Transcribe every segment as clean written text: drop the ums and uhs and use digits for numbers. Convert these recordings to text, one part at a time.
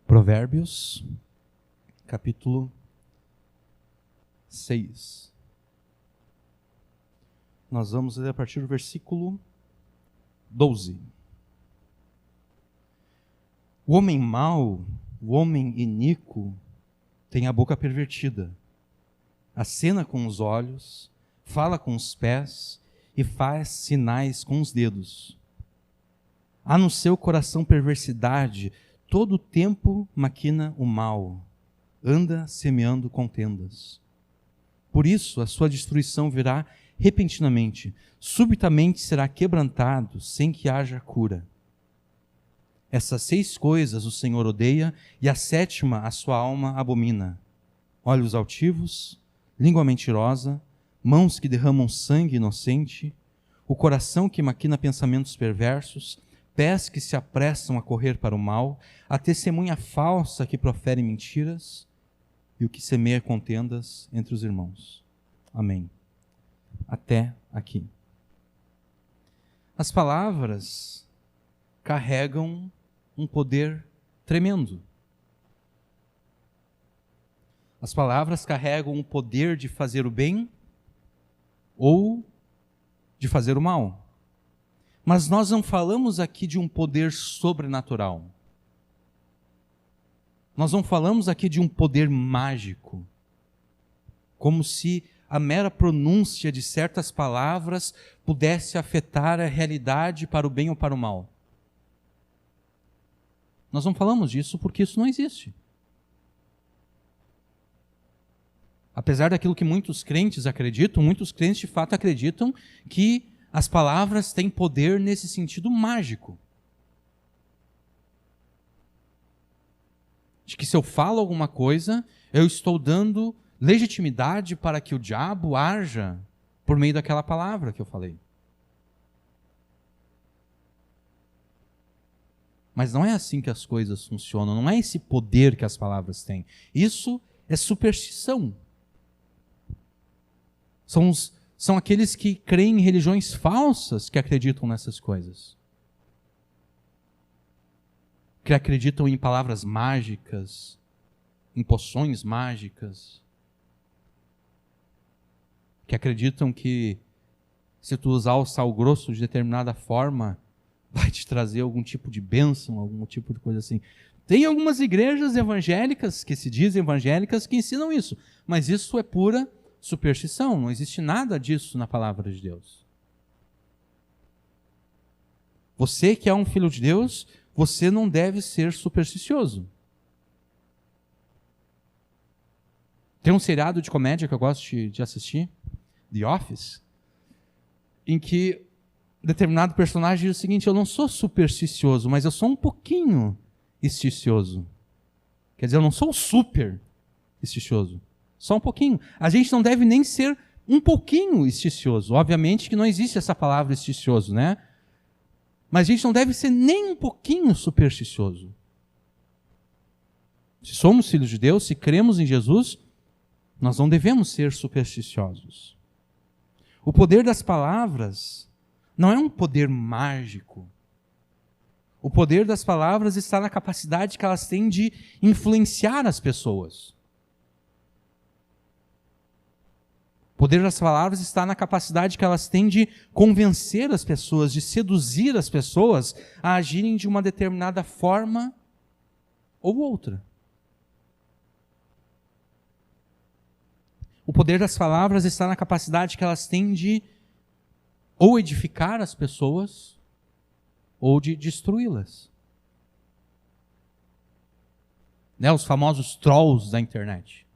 Provérbios, capítulo 6. Nós vamos ler a partir do versículo 12. O homem mau, o homem iníquo, tem a boca pervertida, acena com os olhos, fala com os pés e faz sinais com os dedos. Há no seu coração perversidade, todo o tempo maquina o mal, anda semeando contendas. Por isso a sua destruição virá repentinamente, subitamente será quebrantado, sem que haja cura. Essas 6 coisas o Senhor odeia, e a 7ª a sua alma abomina: olhos altivos, língua mentirosa, mãos que derramam sangue inocente, o coração que maquina pensamentos perversos, pés que se apressam a correr para o mal, a testemunha falsa que profere mentiras, e o que semeia contendas entre os irmãos. Amém. Até aqui. As palavras carregam um poder tremendo. As palavras carregam o poder de fazer o bem ou de fazer o mal. Mas nós não falamos aqui de um poder sobrenatural. Nós não falamos aqui de um poder mágico, como se a mera pronúncia de certas palavras pudesse afetar a realidade para o bem ou para o mal. Nós não falamos disso porque isso não existe. Apesar daquilo que muitos crentes acreditam, muitos crentes de fato acreditam que as palavras têm poder nesse sentido mágico. De que se eu falo alguma coisa, eu estou dando legitimidade para que o diabo haja por meio daquela palavra que eu falei. Mas não é assim que as coisas funcionam, não é esse poder que as palavras têm. Isso é superstição. São aqueles que creem em religiões falsas que acreditam nessas coisas. Que acreditam em palavras mágicas, em poções mágicas. Que acreditam que se tu usar o sal grosso de determinada forma, vai te trazer algum tipo de bênção, algum tipo de coisa assim. Tem algumas igrejas evangélicas, que se dizem evangélicas, que ensinam isso. Mas isso é pura superstição, não existe nada disso na palavra de Deus. Você que é um filho de Deus, você não deve ser supersticioso. Tem um seriado de comédia que eu gosto de assistir, The Office, em que determinado personagem diz o seguinte: eu não sou supersticioso, mas eu sou um pouquinho esticioso. Quer dizer, eu não sou super esticioso, só um pouquinho. A gente não deve nem ser um pouquinho esticioso. Obviamente que não existe essa palavra esticioso, né? Mas a gente não deve ser nem um pouquinho supersticioso. Se somos filhos de Deus, se cremos em Jesus, nós não devemos ser supersticiosos. O poder das palavras não é um poder mágico. O poder das palavras está na capacidade que elas têm de influenciar as pessoas. O poder das palavras está na capacidade que elas têm de convencer as pessoas, de seduzir as pessoas a agirem de uma determinada forma ou outra. O poder das palavras está na capacidade que elas têm de ou edificar as pessoas ou de destruí-las. Né? Os famosos trolls da internet.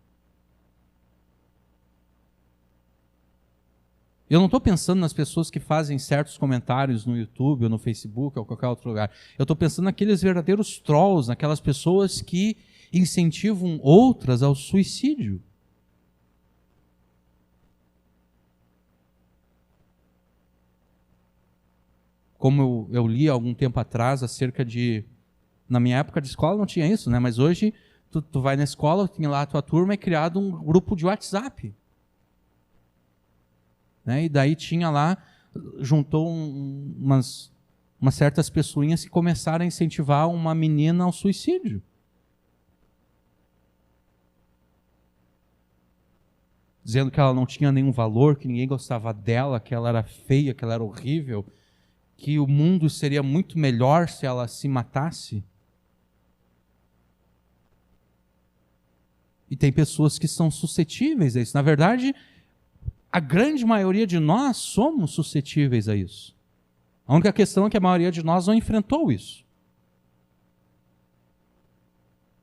Eu não estou pensando nas pessoas que fazem certos comentários no YouTube ou no Facebook ou qualquer outro lugar. Eu estou pensando naqueles verdadeiros trolls, naquelas pessoas que incentivam outras ao suicídio. Como eu li há algum tempo atrás acerca de... Na minha época de escola não tinha isso, né? Mas hoje tu vai na escola, tem lá a tua turma, é criado um grupo de WhatsApp. Né? E daí tinha lá, juntou umas certas pessoinhas que começaram a incentivar uma menina ao suicídio. dizendo que ela não tinha nenhum valor, que ninguém gostava dela, que ela era feia, que ela era horrível, que o mundo seria muito melhor se ela se matasse. E tem pessoas que são suscetíveis a isso. Na verdade, a grande maioria de nós somos suscetíveis a isso. A única questão é que a maioria de nós não enfrentou isso.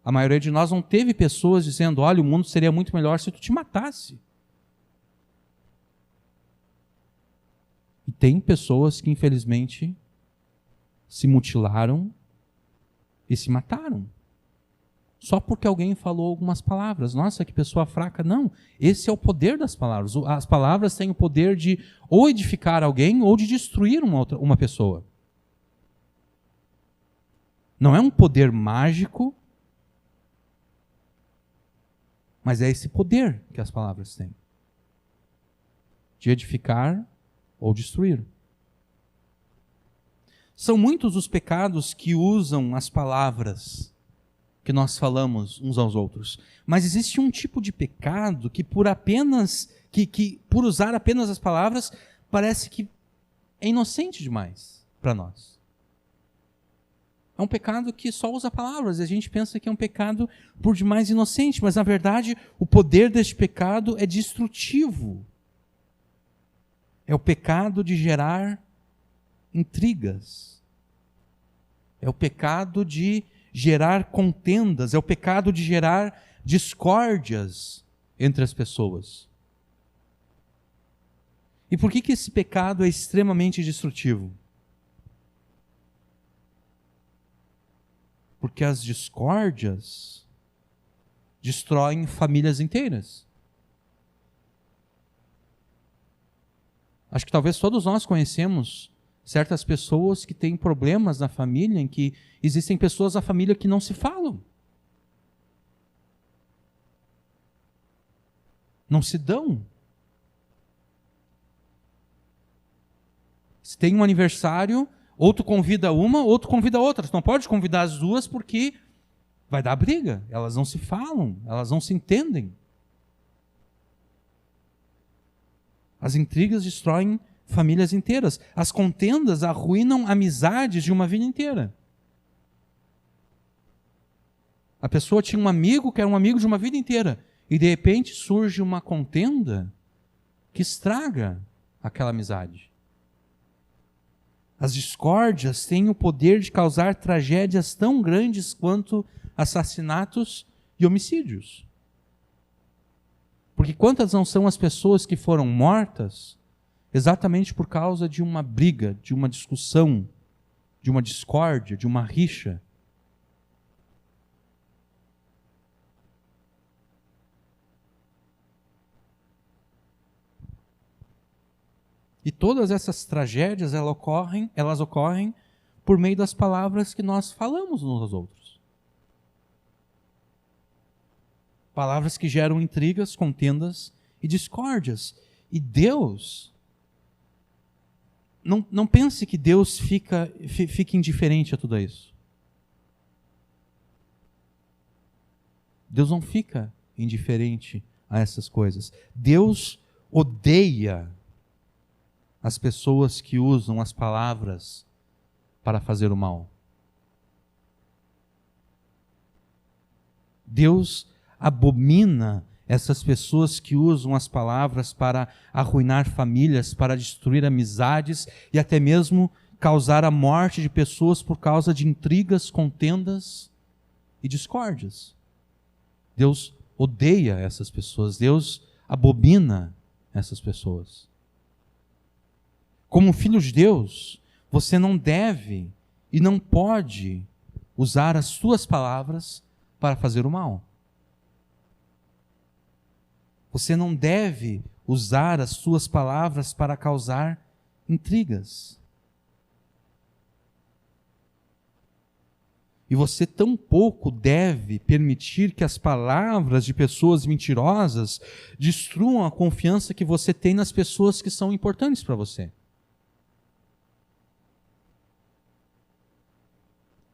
A maioria de nós não teve pessoas dizendo, olha, o mundo seria muito melhor se tu te matasse. E tem pessoas que, infelizmente, se mutilaram e se mataram. Só porque alguém falou algumas palavras. Nossa, que pessoa fraca. Não, esse é o poder das palavras. As palavras têm o poder de ou edificar alguém ou de destruir uma pessoa. Não é um poder mágico, mas é esse poder que as palavras têm. De edificar ou destruir. São muitos os pecados que usam as palavras que nós falamos uns aos outros. Mas existe um tipo de pecado que por usar apenas as palavras, parece que é inocente demais para nós. É um pecado que só usa palavras, e a gente pensa que é um pecado por demais inocente, mas na verdade o poder deste pecado é destrutivo. É o pecado de gerar intrigas. É o pecado de gerar contendas, é o pecado de gerar discórdias entre as pessoas. E por que esse pecado é extremamente destrutivo? Porque as discórdias destroem famílias inteiras. Acho que talvez todos nós conhecemos certas pessoas que têm problemas na família, em que existem pessoas na família que não se falam. Não se dão. Se tem um aniversário, ou tu convida uma, ou tu convida outra. Tu não pode convidar as duas porque vai dar briga. Elas não se falam, elas não se entendem. As intrigas destroem famílias inteiras. As contendas arruinam amizades de uma vida inteira. A pessoa tinha um amigo que era um amigo de uma vida inteira. E de repente surge uma contenda que estraga aquela amizade. As discórdias têm o poder de causar tragédias tão grandes quanto assassinatos e homicídios. Porque quantas não são as pessoas que foram mortas exatamente por causa de uma briga, de uma discussão, de uma discórdia, de uma rixa? E todas essas tragédias, elas ocorrem por meio das palavras que nós falamos uns aos outros. Palavras que geram intrigas, contendas e discórdias. E Deus, não pense que Deus fica indiferente a tudo isso. Deus não fica indiferente a essas coisas. Deus odeia as pessoas que usam as palavras para fazer o mal. Deus abomina essas pessoas que usam as palavras para arruinar famílias, para destruir amizades e até mesmo causar a morte de pessoas por causa de intrigas, contendas e discórdias. Deus odeia essas pessoas, Deus abomina essas pessoas. Como filho de Deus, você não deve e não pode usar as suas palavras para fazer o mal. Você não deve usar as suas palavras para causar intrigas. E você tampouco deve permitir que as palavras de pessoas mentirosas destruam a confiança que você tem nas pessoas que são importantes para você.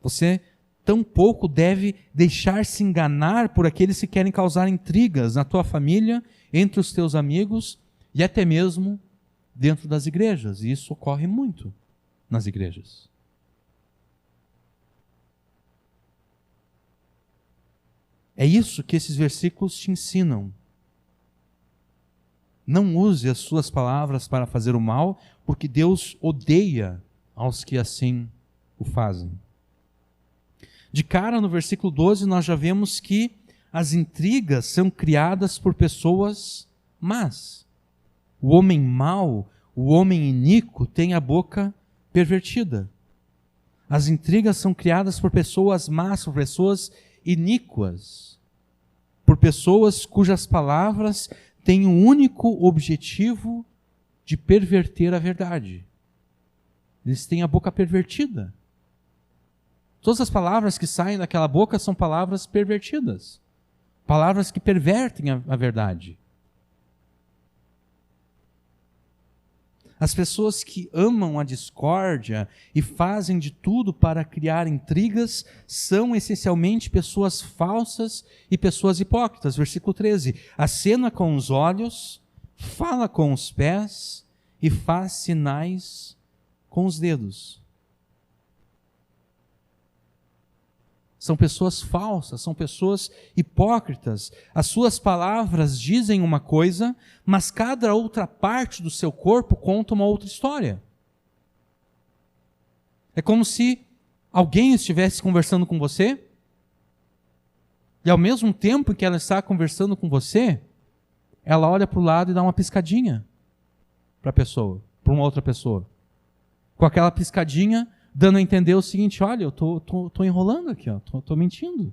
Você tampouco deve deixar-se enganar por aqueles que querem causar intrigas na tua família, entre os teus amigos e até mesmo dentro das igrejas. E isso ocorre muito nas igrejas. É isso que esses versículos te ensinam. Não use as suas palavras para fazer o mal, porque Deus odeia aos que assim o fazem. De cara, no versículo 12, nós já vemos que as intrigas são criadas por pessoas más. O homem mau, o homem iníquo, tem a boca pervertida. As intrigas são criadas por pessoas más, por pessoas iníquas, por pessoas cujas palavras têm o único objetivo de perverter a verdade. Eles têm a boca pervertida. Todas as palavras que saem daquela boca são palavras pervertidas. Palavras que pervertem a verdade. As pessoas que amam a discórdia e fazem de tudo para criar intrigas são essencialmente pessoas falsas e pessoas hipócritas. Versículo 13. Acena com os olhos, fala com os pés e faz sinais com os dedos. São pessoas falsas, são pessoas hipócritas. As suas palavras dizem uma coisa, mas cada outra parte do seu corpo conta uma outra história. É como se alguém estivesse conversando com você, e ao mesmo tempo que ela está conversando com você, ela olha para o lado e dá uma piscadinha para a pessoa, para uma outra pessoa. Com aquela piscadinha, dando a entender o seguinte: olha, eu tô enrolando aqui, tô mentindo.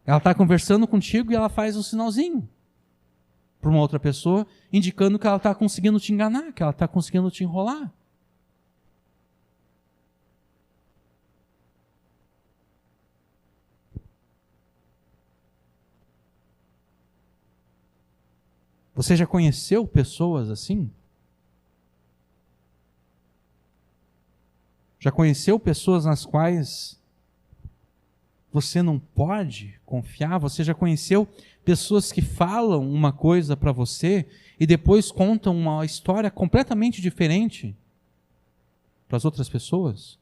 Ela está conversando contigo e ela faz um sinalzinho para uma outra pessoa, indicando que ela está conseguindo te enganar, que ela está conseguindo te enrolar. Você já conheceu pessoas assim? Já conheceu pessoas nas quais você não pode confiar? Você já conheceu pessoas que falam uma coisa para você e depois contam uma história completamente diferente para as outras pessoas?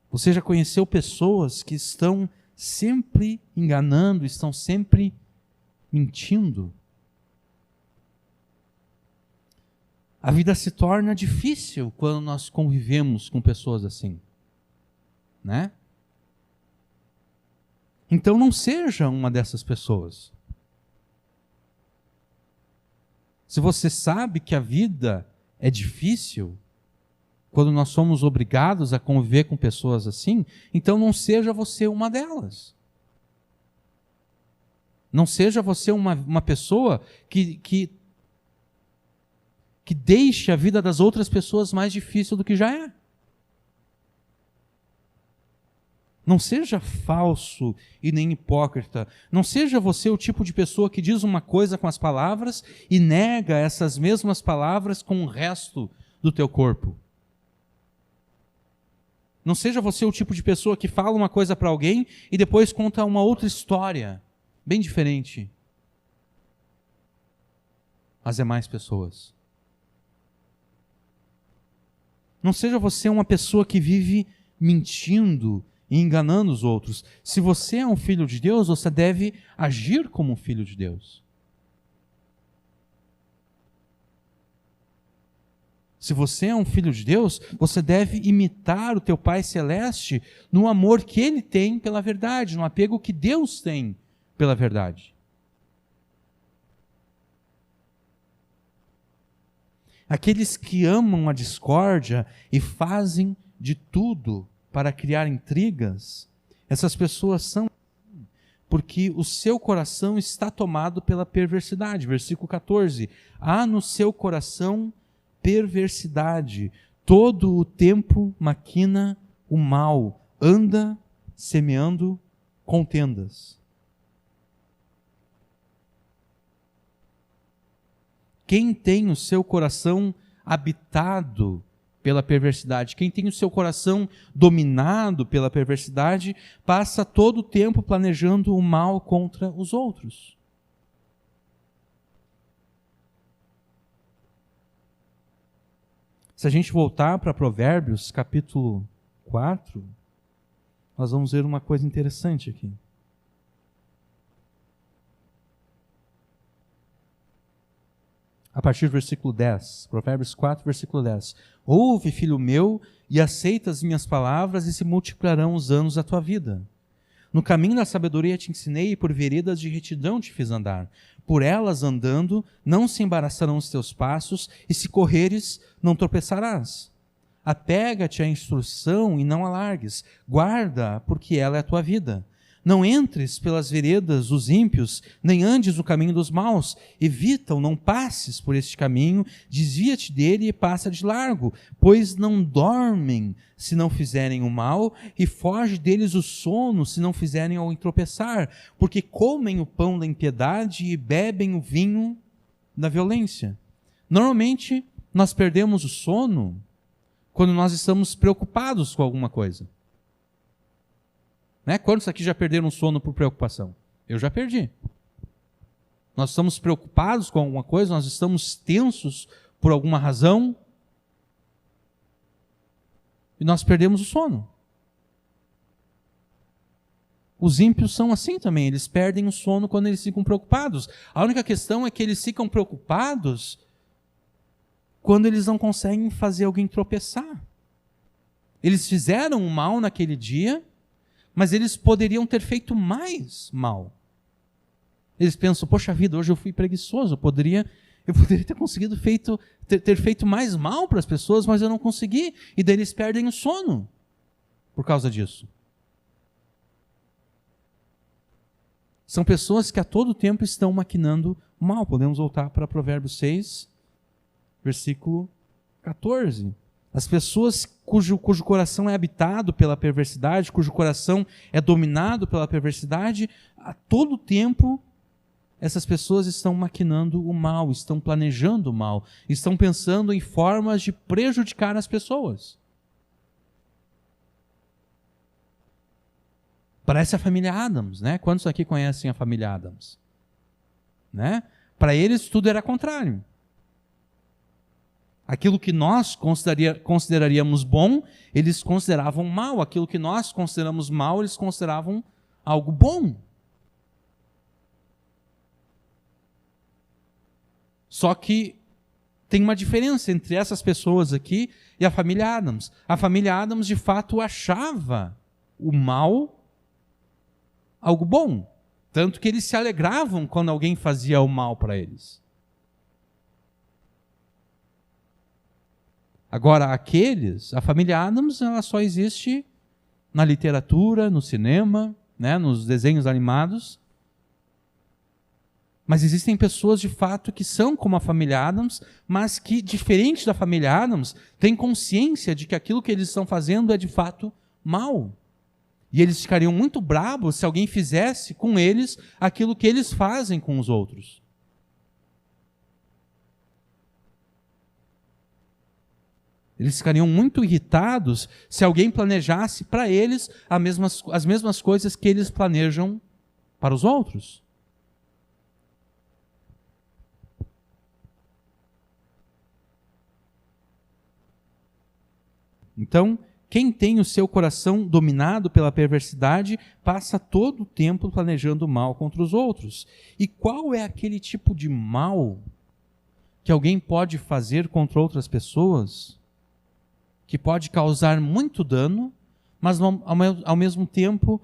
Você já conheceu pessoas que estão sempre enganando, estão sempre mentindo? A vida se torna difícil quando nós convivemos com pessoas assim, né? Então não seja uma dessas pessoas. Se você sabe que a vida é difícil, quando nós somos obrigados a conviver com pessoas assim, então não seja você uma delas. Não seja você uma pessoa que deixe a vida das outras pessoas mais difícil do que já é. Não seja falso e nem hipócrita. Não seja você o tipo de pessoa que diz uma coisa com as palavras e nega essas mesmas palavras com o resto do teu corpo. Não seja você o tipo de pessoa que fala uma coisa para alguém e depois conta uma outra história, bem diferente, às demais pessoas. Não seja você uma pessoa que vive mentindo e enganando os outros. Se você é um filho de Deus, você deve agir como um filho de Deus. Se você é um filho de Deus, você deve imitar o teu Pai Celeste no amor que Ele tem pela verdade, no apego que Deus tem pela verdade. Aqueles que amam a discórdia e fazem de tudo para criar intrigas, essas pessoas são assim, porque o seu coração está tomado pela perversidade. Versículo 14. Há no seu coração perversidade, todo o tempo maquina o mal, anda semeando contendas. Quem tem o seu coração habitado pela perversidade. Quem tem o seu coração dominado pela perversidade passa todo o tempo planejando o mal contra os outros. Se a gente voltar para Provérbios, capítulo 4, nós vamos ver uma coisa interessante aqui. A partir do versículo 10, Provérbios 4, versículo 10. Ouve, filho meu, e aceita as minhas palavras, e se multiplicarão os anos da tua vida. No caminho da sabedoria te ensinei, e por veredas de retidão te fiz andar. Por elas andando, não se embaraçarão os teus passos, e se correres, não tropeçarás. Apega-te à instrução e não a largues. Guarda, porque ela é a tua vida. Não entres pelas veredas dos ímpios, nem andes no caminho dos maus. Evita-o, não passes por este caminho, desvia-te dele e passa de largo, pois não dormem se não fizerem o mal, e foge deles o sono se não fizerem ao tropeçar, porque comem o pão da impiedade e bebem o vinho da violência. Normalmente, nós perdemos o sono quando nós estamos preocupados com alguma coisa. Né? Quantos aqui já perderam o sono por preocupação? Eu já perdi. Nós estamos preocupados com alguma coisa, nós estamos tensos por alguma razão e nós perdemos o sono. Os ímpios são assim também, eles perdem o sono quando eles ficam preocupados. A única questão é que eles ficam preocupados quando eles não conseguem fazer alguém tropeçar. Eles fizeram o mal naquele dia, mas eles poderiam ter feito mais mal. Eles pensam, poxa vida, hoje eu fui preguiçoso, eu poderia ter conseguido ter feito mais mal para as pessoas, mas eu não consegui. E daí eles perdem o sono por causa disso. São pessoas que a todo tempo estão maquinando o mal. Podemos voltar para Provérbios 6, versículo 14. As pessoas cujo coração é habitado pela perversidade, cujo coração é dominado pela perversidade, a todo tempo essas pessoas estão maquinando o mal, estão planejando o mal, estão pensando em formas de prejudicar as pessoas. Parece a família Adams, né? Quantos aqui conhecem a família Adams? Né? Para eles tudo era contrário. Aquilo que nós consideraríamos bom, eles consideravam mal. Aquilo que nós consideramos mal, eles consideravam algo bom. Só que tem uma diferença entre essas pessoas aqui e a família Adams. A família Adams, de fato, achava o mal algo bom. Tanto que eles se alegravam quando alguém fazia o mal para eles. Agora, a família Adams, ela só existe na literatura, no cinema, né, nos desenhos animados. Mas existem pessoas, de fato, que são como a família Adams, mas que, diferente da família Adams, têm consciência de que aquilo que eles estão fazendo é, de fato, mal. E eles ficariam muito bravos se alguém fizesse com eles aquilo que eles fazem com os outros. Eles ficariam muito irritados se alguém planejasse para eles as mesmas coisas que eles planejam para os outros. Então, quem tem o seu coração dominado pela perversidade passa todo o tempo planejando mal contra os outros. E qual é aquele tipo de mal que alguém pode fazer contra outras pessoas que pode causar muito dano, mas ao mesmo tempo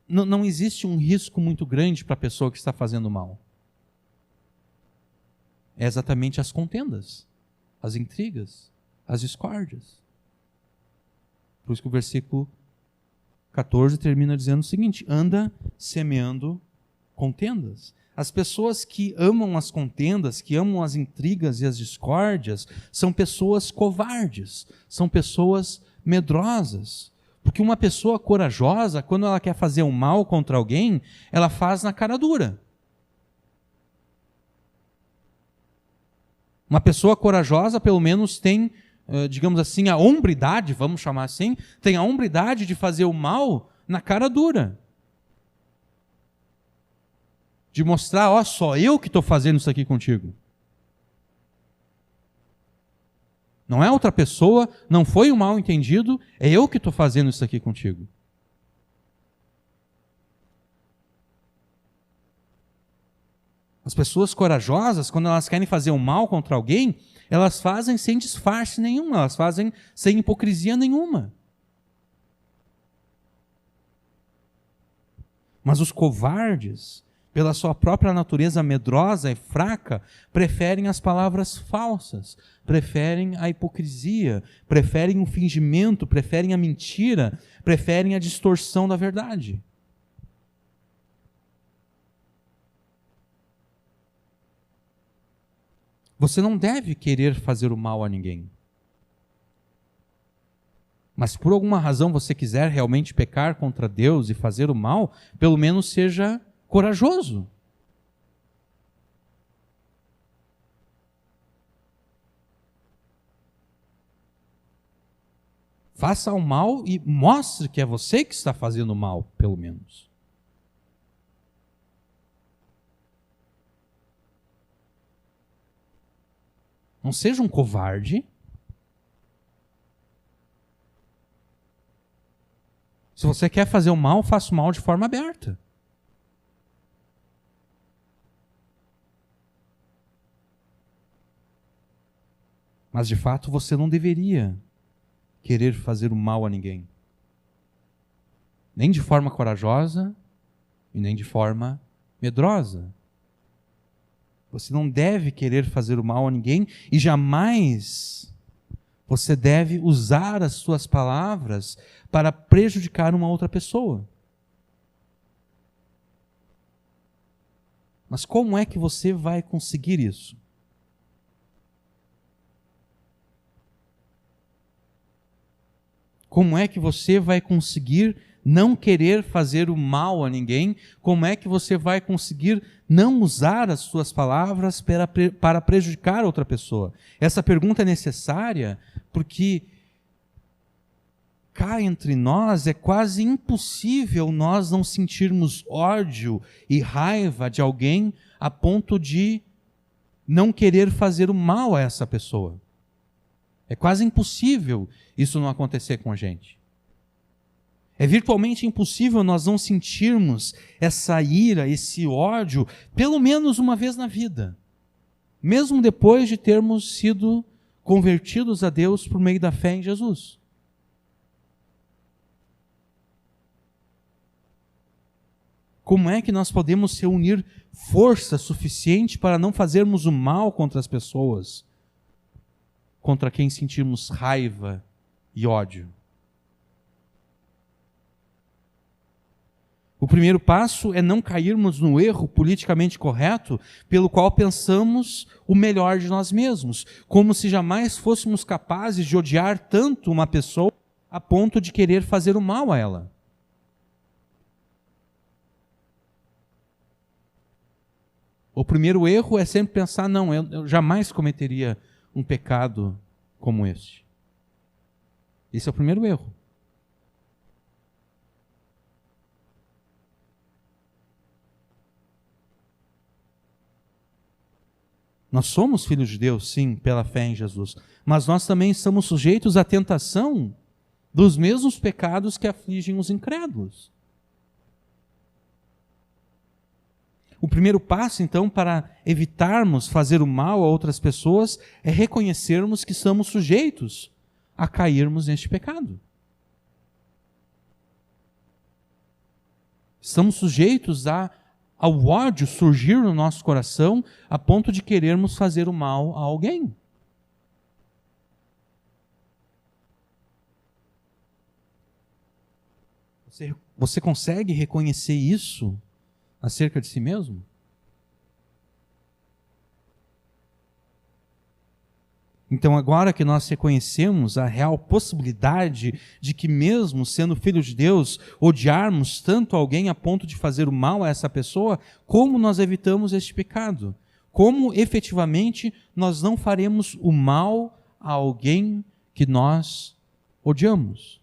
não existe um risco muito grande para a pessoa que está fazendo mal? É exatamente as contendas, as intrigas, as discórdias. Por isso que o versículo 14 termina dizendo o seguinte: anda semeando contendas. As pessoas que amam as contendas, que amam as intrigas e as discórdias, são pessoas covardes, são pessoas medrosas. Porque uma pessoa corajosa, quando ela quer fazer um mal contra alguém, ela faz na cara dura. Uma pessoa corajosa, pelo menos, tem, digamos assim, a hombridade, vamos chamar assim, tem a hombridade de fazer o mal na cara dura. De mostrar, ó, só eu que estou fazendo isso aqui contigo. Não é outra pessoa, não foi um mal entendido, é eu que estou fazendo isso aqui contigo. As pessoas corajosas, quando elas querem fazer um mal contra alguém, elas fazem sem disfarce nenhum, elas fazem sem hipocrisia nenhuma. Mas os covardes, pela sua própria natureza medrosa e fraca, preferem as palavras falsas, preferem a hipocrisia, preferem o fingimento, preferem a mentira, preferem a distorção da verdade. Você não deve querer fazer o mal a ninguém. Mas se por alguma razão você quiser realmente pecar contra Deus e fazer o mal, pelo menos seja corajoso. Faça o mal e mostre que é você que está fazendo o mal, pelo menos. Não seja um covarde. Se você quer fazer o mal, faça o mal de forma aberta. Mas de fato você não deveria querer fazer o mal a ninguém. Nem de forma corajosa e nem de forma medrosa. Você não deve querer fazer o mal a ninguém e jamais você deve usar as suas palavras para prejudicar uma outra pessoa. Mas como é que você vai conseguir isso? Como é que você vai conseguir não querer fazer o mal a ninguém? Como é que você vai conseguir não usar as suas palavras para prejudicar outra pessoa? Essa pergunta é necessária porque cá entre nós é quase impossível nós não sentirmos ódio e raiva de alguém a ponto de não querer fazer o mal a essa pessoa. É quase impossível isso não acontecer com a gente. É virtualmente impossível nós não sentirmos essa ira, esse ódio, pelo menos uma vez na vida. Mesmo depois de termos sido convertidos a Deus por meio da fé em Jesus. Como é que nós podemos reunir força suficiente para não fazermos o mal contra as pessoas, contra quem sentimos raiva e ódio? O primeiro passo é não cairmos no erro politicamente correto pelo qual pensamos o melhor de nós mesmos, como se jamais fôssemos capazes de odiar tanto uma pessoa a ponto de querer fazer o mal a ela. O primeiro erro é sempre pensar, não, eu jamais cometeria um pecado como este. Esse é o primeiro erro. Nós somos filhos de Deus, sim, pela fé em Jesus. Mas nós também estamos sujeitos à tentação dos mesmos pecados que afligem os incrédulos. O primeiro passo, então, para evitarmos fazer o mal a outras pessoas é reconhecermos que estamos sujeitos a cairmos neste pecado. Estamos sujeitos ao ódio surgir no nosso coração a ponto de querermos fazer o mal a alguém. Você consegue reconhecer isso acerca de si mesmo? Então, agora que nós reconhecemos a real possibilidade de que, mesmo sendo filhos de Deus, odiarmos tanto alguém a ponto de fazer o mal a essa pessoa, como nós evitamos este pecado? como efetivamente nós não faremos o mal a alguém que nós odiamos.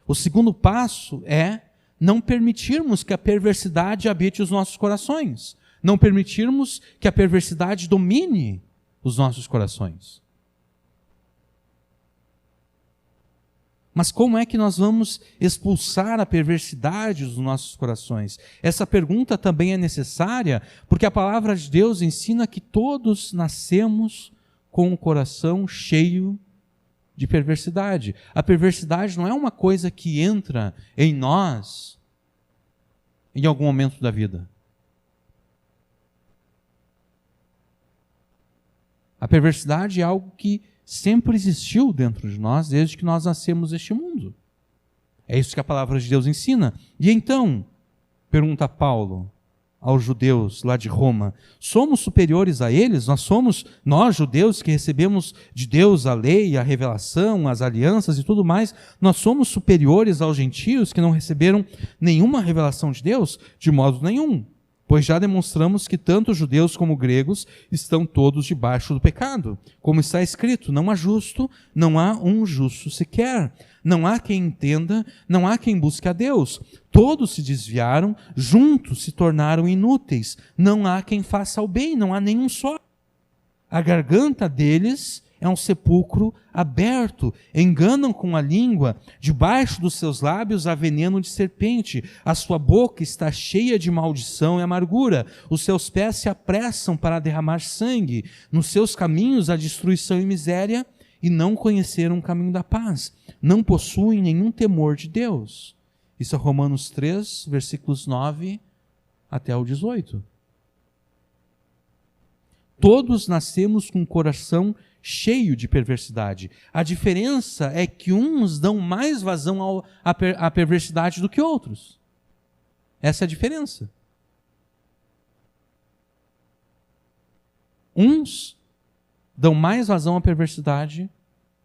O segundo passo é não permitirmos que a perversidade habite os nossos corações. Não permitirmos que a perversidade domine os nossos corações. Mas como é que nós vamos expulsar a perversidade dos nossos corações? Essa pergunta também é necessária, porque a palavra de Deus ensina que todos nascemos com o coração cheio de perversidade. A perversidade não é uma coisa que entra em nós em algum momento da vida. A perversidade é algo que sempre existiu dentro de nós, desde que nós nascemos neste mundo. É isso que a palavra de Deus ensina. E então, pergunta Paulo aos judeus lá de Roma, somos superiores a eles? Nós judeus que recebemos de Deus a lei, a revelação, as alianças e tudo mais, nós somos superiores aos gentios que não receberam nenhuma revelação de Deus? De modo nenhum. Pois já demonstramos que tanto judeus como gregos estão todos debaixo do pecado. Como está escrito, não há justo, não há um justo sequer. Não há quem entenda, não há quem busque a Deus. Todos se desviaram, juntos se tornaram inúteis. Não há quem faça o bem, não há nenhum só. A garganta deles é um sepulcro aberto, enganam com a língua, debaixo dos seus lábios há veneno de serpente, a sua boca está cheia de maldição e amargura, os seus pés se apressam para derramar sangue, nos seus caminhos há destruição e miséria, e não conheceram o caminho da paz, não possuem nenhum temor de Deus. Isso é Romanos 3, versículos 9 até o 18. Todos nascemos com o coração cheio de perversidade. A diferença é que uns dão mais vazão à perversidade do que outros. Essa é a diferença. Uns dão mais vazão à perversidade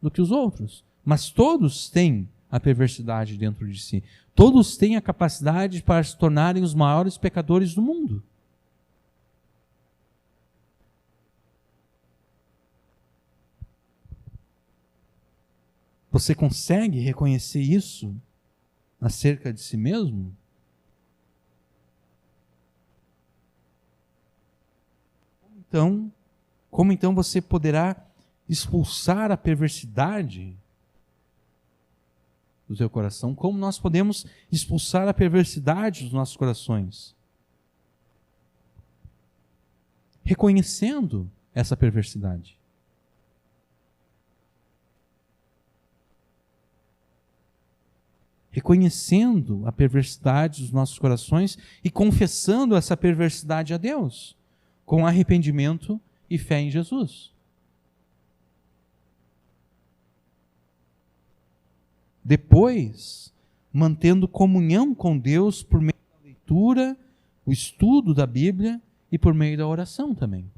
do que os outros. Mas todos têm a perversidade dentro de si. Todos têm a capacidade para se tornarem os maiores pecadores do mundo. Você consegue reconhecer isso acerca de si mesmo? Como então você poderá expulsar a perversidade do seu coração? Como nós podemos expulsar a perversidade dos nossos corações? Reconhecendo essa perversidade. Reconhecendo a perversidade dos nossos corações e confessando essa perversidade a Deus, com arrependimento e fé em Jesus. Depois, mantendo comunhão com Deus por meio da leitura, o estudo da Bíblia e por meio da oração também.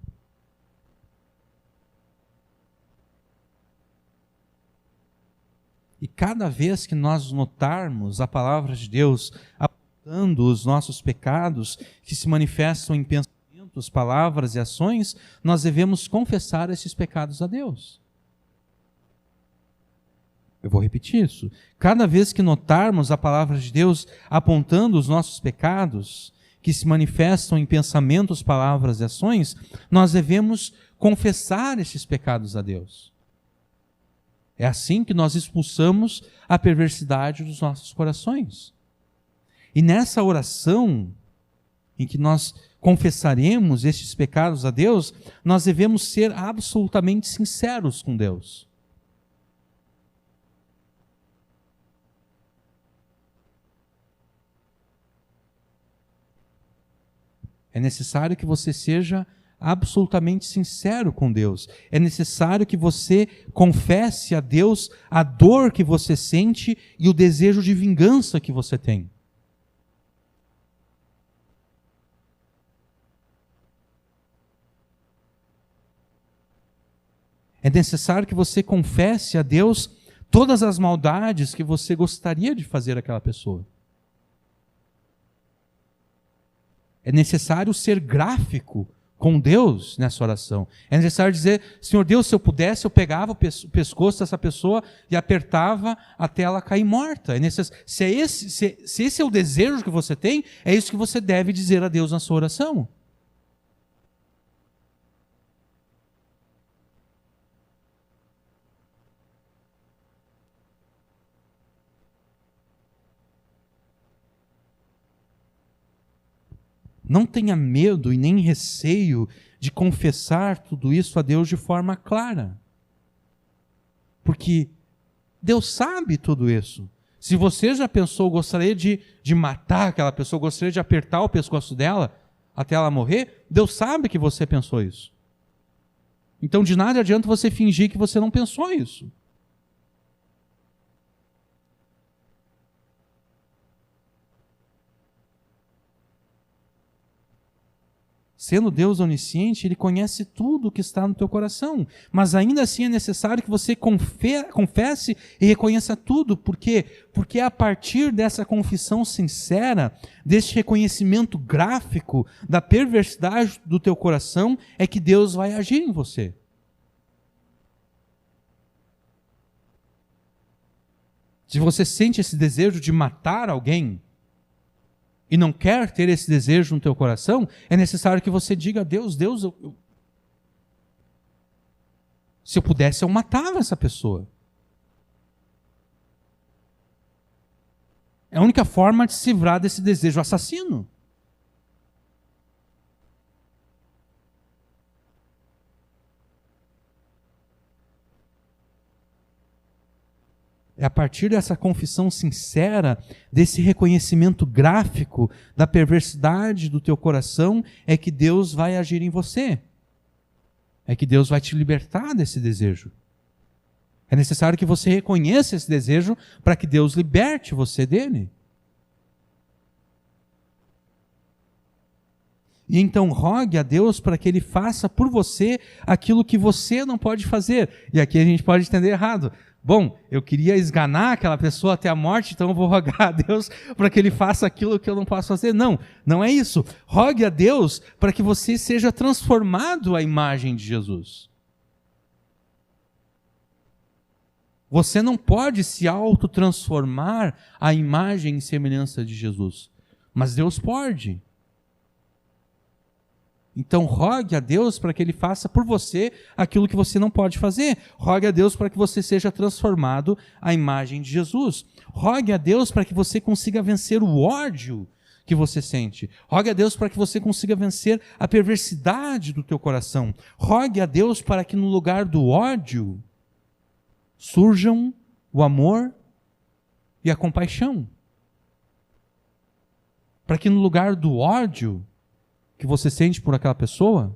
E cada vez que nós notarmos a palavra de Deus apontando os nossos pecados que se manifestam em pensamentos, palavras e ações, nós devemos confessar esses pecados a Deus. Eu vou repetir isso. Cada vez que notarmos a palavra de Deus apontando os nossos pecados que se manifestam em pensamentos, palavras e ações, nós devemos confessar esses pecados a Deus. É assim que nós expulsamos a perversidade dos nossos corações. E nessa oração, em que nós confessaremos estes pecados a Deus, nós devemos ser absolutamente sinceros com Deus. É necessário que você seja absolutamente sincero com Deus. É necessário que você confesse a Deus a dor que você sente e o desejo de vingança que você tem. É necessário que você confesse a Deus todas as maldades que você gostaria de fazer àquela pessoa. É necessário ser gráfico com Deus nessa oração. É necessário dizer: Senhor Deus, se eu pudesse, eu pegava o pescoço dessa pessoa e apertava até ela cair morta. Se esse é o desejo que você tem, é isso que você deve dizer a Deus na sua oração. Não tenha medo e nem receio de confessar tudo isso a Deus de forma clara. Porque Deus sabe tudo isso. Se você já pensou, gostaria de matar aquela pessoa, gostaria de apertar o pescoço dela até ela morrer, Deus sabe que você pensou isso. Então de nada adianta você fingir que você não pensou isso. Sendo Deus onisciente, Ele conhece tudo o que está no teu coração. Mas ainda assim é necessário que você confesse e reconheça tudo. Por quê? Porque é a partir dessa confissão sincera, desse reconhecimento gráfico da perversidade do teu coração, é que Deus vai agir em você. Se você sente esse desejo de matar alguém, e não quer ter esse desejo no teu coração, é necessário que você diga a Deus: Deus, se eu pudesse, eu matava essa pessoa. É a única forma de se livrar desse desejo assassino. É a partir dessa confissão sincera, desse reconhecimento gráfico da perversidade do teu coração, é que Deus vai agir em você. É que Deus vai te libertar desse desejo. É necessário que você reconheça esse desejo para que Deus liberte você dele. E então rogue a Deus para que Ele faça por você aquilo que você não pode fazer. E aqui a gente pode entender errado. Bom, eu queria esganar aquela pessoa até a morte, então eu vou rogar a Deus para que Ele faça aquilo que eu não posso fazer. Não, não é isso. Rogue a Deus para que você seja transformado à imagem de Jesus. Você não pode se autotransformar à imagem e semelhança de Jesus, mas Deus pode. Então rogue a Deus para que Ele faça por você aquilo que você não pode fazer. Rogue a Deus para que você seja transformado à imagem de Jesus. Rogue a Deus para que você consiga vencer o ódio que você sente. Rogue a Deus para que você consiga vencer a perversidade do teu coração. Rogue a Deus para que no lugar do ódio surjam o amor e a compaixão. Para que no lugar do ódio que você sente por aquela pessoa,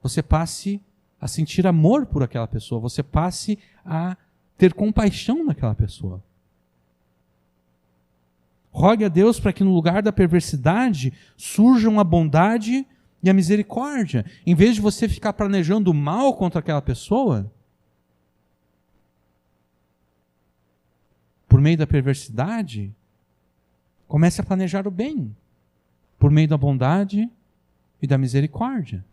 você passe a sentir amor por aquela pessoa, você passe a ter compaixão naquela pessoa. Rogue a Deus para que no lugar da perversidade surjam a bondade e a misericórdia. Em vez de você ficar planejando o mal contra aquela pessoa, por meio da perversidade, comece a planejar o bem. Por meio da bondade e da misericórdia.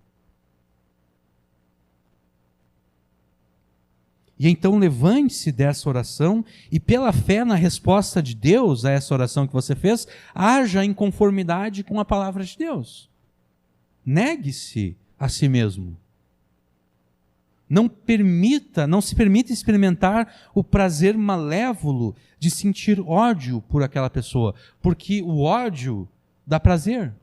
E então levante-se dessa oração e pela fé na resposta de Deus a essa oração que você fez, haja em conformidade com a palavra de Deus. Negue-se a si mesmo. Não se permita experimentar o prazer malévolo de sentir ódio por aquela pessoa, porque o ódio dá prazer.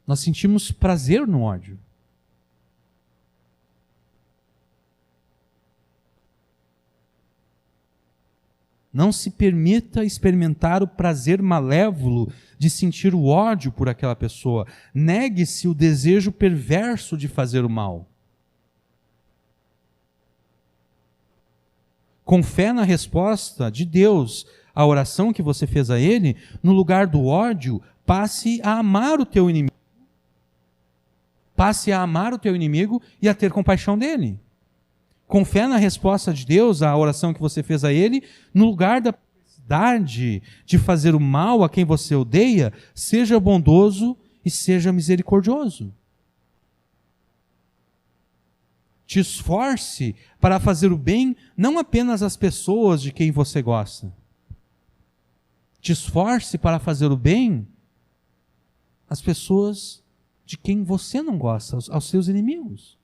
Nós sentimos prazer no ódio. Não se permita experimentar o prazer malévolo de sentir o ódio por aquela pessoa. Negue-se o desejo perverso de fazer o mal. Com fé na resposta de Deus à oração que você fez a Ele, no lugar do ódio, passe a amar o teu inimigo. Passe a amar o teu inimigo e a ter compaixão dele. Com fé na resposta de Deus à oração que você fez a Ele, no lugar da necessidade de fazer o mal a quem você odeia, seja bondoso e seja misericordioso. Te esforce para fazer o bem não apenas às pessoas de quem você gosta. Te esforce para fazer o bem às pessoas de quem você não gosta, aos seus inimigos.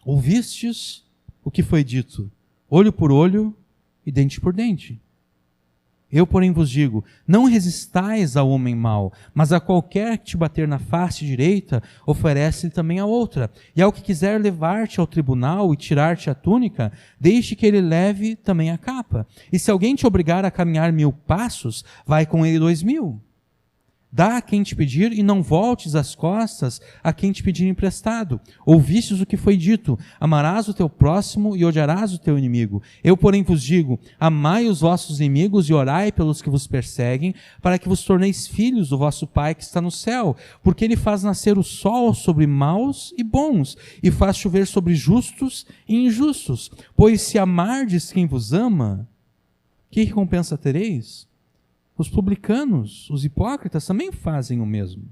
Ouvistes o que foi dito, olho por olho e dente por dente. Eu, porém, vos digo, não resistais ao homem mau, mas a qualquer que te bater na face direita, oferece-lhe também a outra. E ao que quiser levar-te ao tribunal e tirar-te a túnica, deixe que ele leve também a capa. E se alguém te obrigar a caminhar 1000 passos, vai com ele 2000. Dá a quem te pedir e não voltes as costas a quem te pedir emprestado. Ouvistes o que foi dito, amarás o teu próximo e odiarás o teu inimigo. Eu, porém, vos digo, amai os vossos inimigos e orai pelos que vos perseguem, para que vos torneis filhos do vosso Pai que está no céu. Porque ele faz nascer o sol sobre maus e bons, e faz chover sobre justos e injustos. Pois se amardes quem vos ama, que recompensa tereis? Os publicanos, os hipócritas, também fazem o mesmo.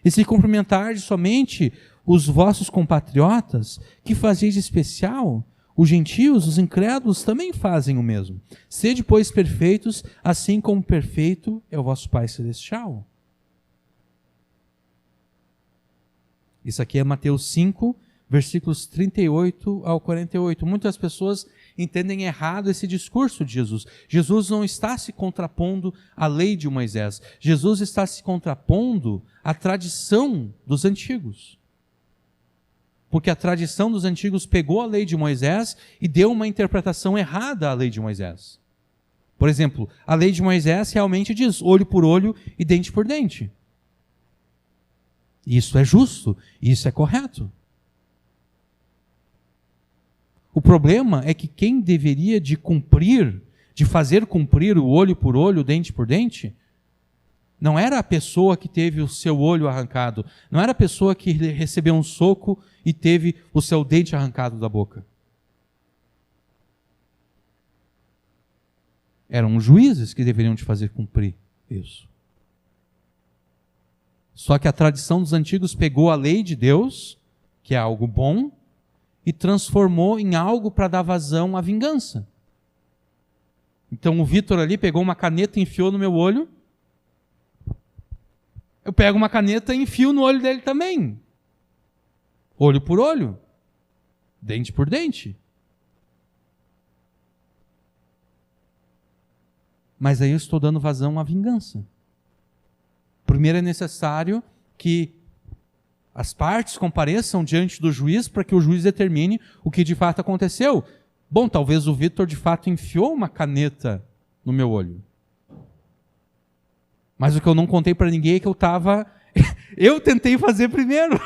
E se cumprimentardes somente os vossos compatriotas, que fazeis de especial? Os gentios, os incrédulos, também fazem o mesmo. Sede, pois, perfeitos, assim como perfeito é o vosso Pai Celestial. Isso aqui é Mateus 5, versículos 38 ao 48. Muitas pessoas entendem errado esse discurso de Jesus. Jesus não está se contrapondo à lei de Moisés. Jesus está se contrapondo à tradição dos antigos. Porque a tradição dos antigos pegou a lei de Moisés e deu uma interpretação errada à lei de Moisés. Por exemplo, a lei de Moisés realmente diz olho por olho e dente por dente. Isso é justo, isso é correto. O problema é que quem deveria de fazer cumprir o olho por olho, dente por dente, não era a pessoa que teve o seu olho arrancado, não era a pessoa que recebeu um soco e teve o seu dente arrancado da boca. Eram os juízes que deveriam de fazer cumprir isso. Só que a tradição dos antigos pegou a lei de Deus, que é algo bom, e transformou em algo para dar vazão à vingança. Então o Vitor ali pegou uma caneta e enfiou no meu olho. Eu pego uma caneta e enfio no olho dele também. Olho por olho. Dente por dente. Mas aí eu estou dando vazão à vingança. Primeiro é necessário que as partes compareçam diante do juiz para que o juiz determine o que de fato aconteceu. Bom, talvez o Vitor de fato enfiou uma caneta no meu olho. Mas o que eu não contei para ninguém é que eu tentei fazer primeiro.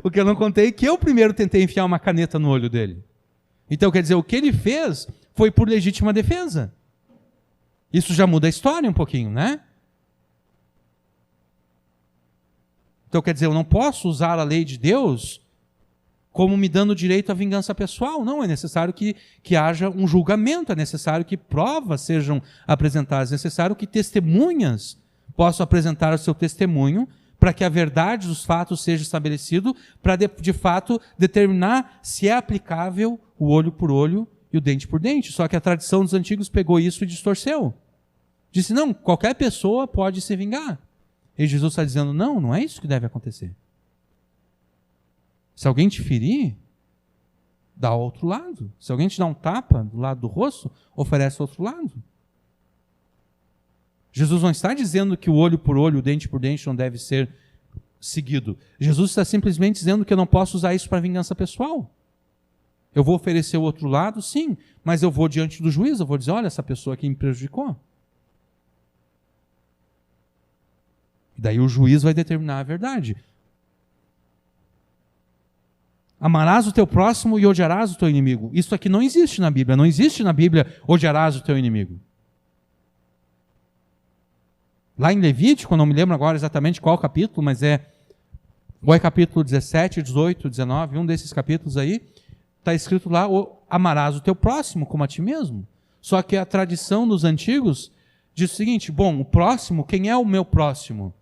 O que eu não contei é que eu primeiro tentei enfiar uma caneta no olho dele. Então, quer dizer, o que ele fez foi por legítima defesa. Isso já muda a história um pouquinho, né? Então, quer dizer, eu não posso usar a lei de Deus como me dando direito à vingança pessoal. Não, é necessário que haja um julgamento, é necessário que provas sejam apresentadas, é necessário que testemunhas possam apresentar o seu testemunho para que a verdade dos fatos seja estabelecida, para de fato determinar se é aplicável o olho por olho e o dente por dente. Só que a tradição dos antigos pegou isso e distorceu. Disse, não, qualquer pessoa pode se vingar. E Jesus está dizendo, não é isso que deve acontecer. Se alguém te ferir, dá ao outro lado. Se alguém te dá um tapa do lado do rosto, oferece ao outro lado. Jesus não está dizendo que o olho por olho, o dente por dente não deve ser seguido. Jesus está simplesmente dizendo que eu não posso usar isso para vingança pessoal. Eu vou oferecer o outro lado, sim, mas eu vou diante do juiz, eu vou dizer, olha, essa pessoa aqui me prejudicou. Daí o juiz vai determinar a verdade. Amarás o teu próximo e odiarás o teu inimigo. Isso aqui não existe na Bíblia. Não existe na Bíblia odiarás o teu inimigo. Lá em Levítico, eu não me lembro agora exatamente qual capítulo, mas ou é capítulo 17, 18, 19, um desses capítulos aí, está escrito lá, amarás o teu próximo como a ti mesmo. Só que a tradição dos antigos diz o seguinte: bom, o próximo, quem é o meu próximo?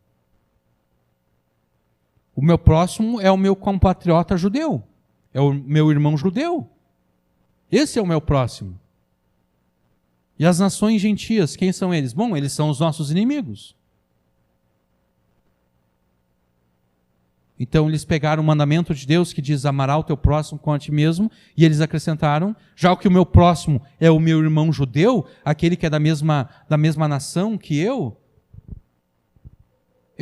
O meu próximo é o meu compatriota judeu, é o meu irmão judeu. Esse é o meu próximo. E as nações gentias, quem são eles? Bom, eles são os nossos inimigos. Então eles pegaram o mandamento de Deus que diz amará o teu próximo como a ti mesmo, e eles acrescentaram, já que o meu próximo é o meu irmão judeu, aquele que é da mesma nação que eu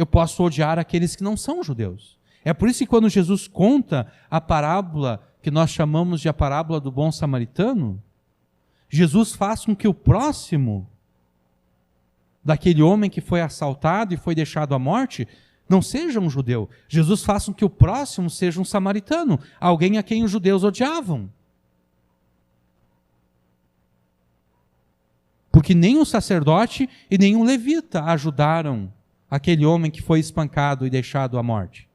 posso odiar aqueles que não são judeus. É por isso que quando Jesus conta a parábola, que nós chamamos de a parábola do bom samaritano, Jesus faz com que o próximo daquele homem que foi assaltado e foi deixado à morte não seja um judeu. Jesus faz com que o próximo seja um samaritano, alguém a quem os judeus odiavam. Porque nem o sacerdote e nem o levita ajudaram aquele homem que foi espancado e deixado à morte.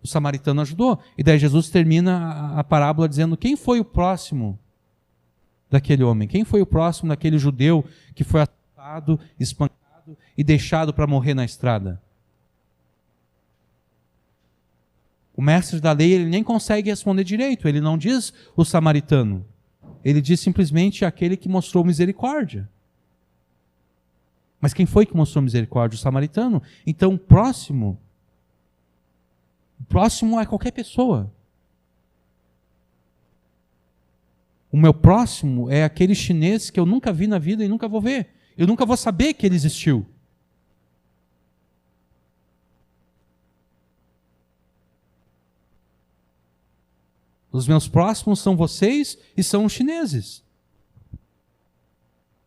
O samaritano ajudou. E daí Jesus termina a parábola dizendo: quem foi o próximo daquele homem? Quem foi o próximo daquele judeu que foi assaltado, espancado e deixado para morrer na estrada? O mestre da lei, ele nem consegue responder direito. Ele não diz o samaritano. Ele diz simplesmente aquele que mostrou misericórdia. Mas quem foi que mostrou misericórdia? O samaritano. Então o próximo é qualquer pessoa. O meu próximo é aquele chinês que eu nunca vi na vida e nunca vou ver. Eu nunca vou saber que ele existiu. Os meus próximos são vocês e são os chineses.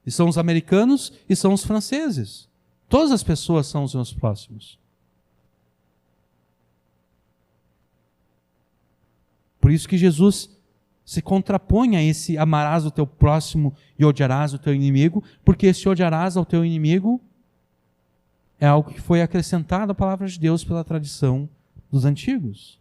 E são os americanos e são os franceses. Todas as pessoas são os meus próximos. Por isso que Jesus se contrapõe a esse amarás o teu próximo e odiarás o teu inimigo, porque esse odiarás ao teu inimigo é algo que foi acrescentado à palavra de Deus pela tradição dos antigos.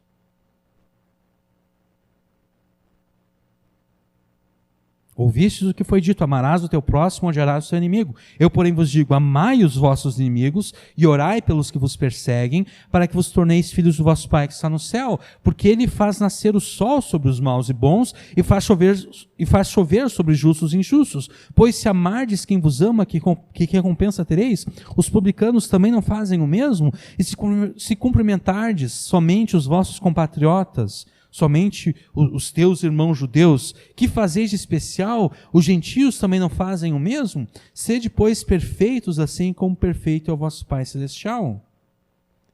Ouvistes o que foi dito: amarás o teu próximo, odiarás o teu inimigo. Eu, porém, vos digo: amai os vossos inimigos e orai pelos que vos perseguem, para que vos torneis filhos do vosso Pai que está no céu, porque ele faz nascer o sol sobre os maus e bons e faz chover sobre justos e injustos. Pois se amardes quem vos ama, que recompensa tereis? Os publicanos também não fazem o mesmo? E se cumprimentardes somente os vossos compatriotas, somente os teus irmãos judeus, que fazeis de especial? Os gentios também não fazem o mesmo? Sede, pois, perfeitos, assim como perfeito é o vosso Pai Celestial.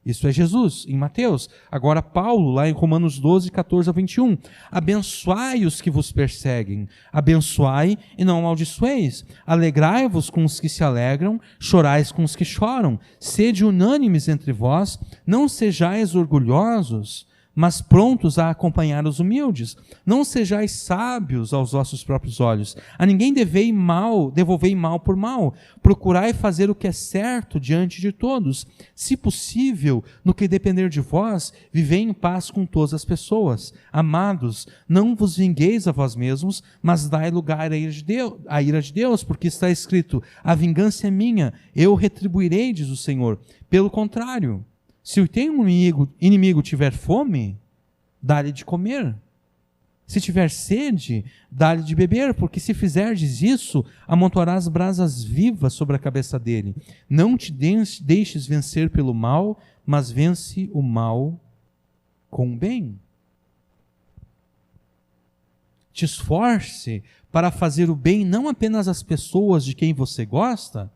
Isso é Jesus, em Mateus. Agora Paulo, lá em Romanos 12, 14 a 21. Abençoai os que vos perseguem, abençoai e não amaldiçoeis. Alegrai-vos com os que se alegram, chorais com os que choram. Sede unânimes entre vós, não sejais orgulhosos, mas prontos a acompanhar os humildes. Não sejais sábios aos vossos próprios olhos. A ninguém devolvei mal por mal. Procurai fazer o que é certo diante de todos. Se possível, no que depender de vós, vivei em paz com todas as pessoas. Amados, não vos vingueis a vós mesmos, mas dai lugar à ira de Deus, porque está escrito: a vingança é minha, eu retribuirei, diz o Senhor. Pelo contrário, se o teu inimigo tiver fome, dá-lhe de comer. Se tiver sede, dá-lhe de beber, porque se fizerdes isso, amontoarás brasas vivas sobre a cabeça dele. Não te deixes vencer pelo mal, mas vence o mal com o bem. Te esforce para fazer o bem não apenas às pessoas de quem você gosta,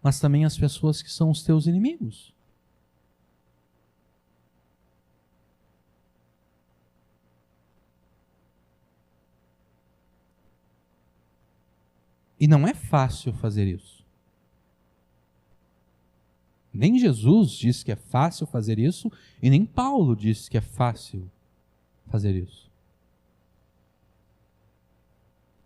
mas também as pessoas que são os teus inimigos. E não é fácil fazer isso. Nem Jesus diz que é fácil fazer isso, e nem Paulo diz que é fácil fazer isso.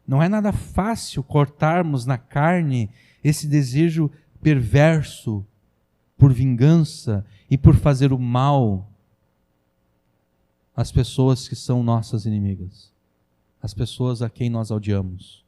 Não é nada fácil cortarmos na carne esse desejo perverso por vingança e por fazer o mal as pessoas que são nossas inimigas, as pessoas a quem nós odiamos.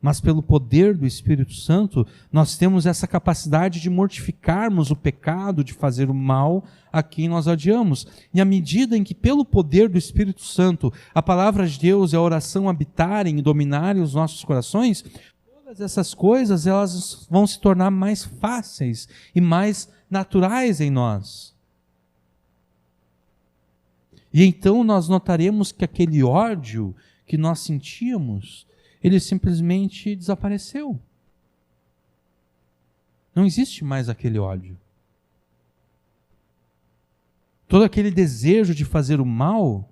Mas pelo poder do Espírito Santo, nós temos essa capacidade de mortificarmos o pecado, de fazer o mal a quem nós odiamos. E à medida em que, pelo poder do Espírito Santo, a palavra de Deus e a oração habitarem e dominarem os nossos corações, todas essas coisas elas vão se tornar mais fáceis e mais naturais em nós. E então nós notaremos que aquele ódio que nós sentíamos, ele simplesmente desapareceu. Não existe mais aquele ódio. Todo aquele desejo de fazer o mal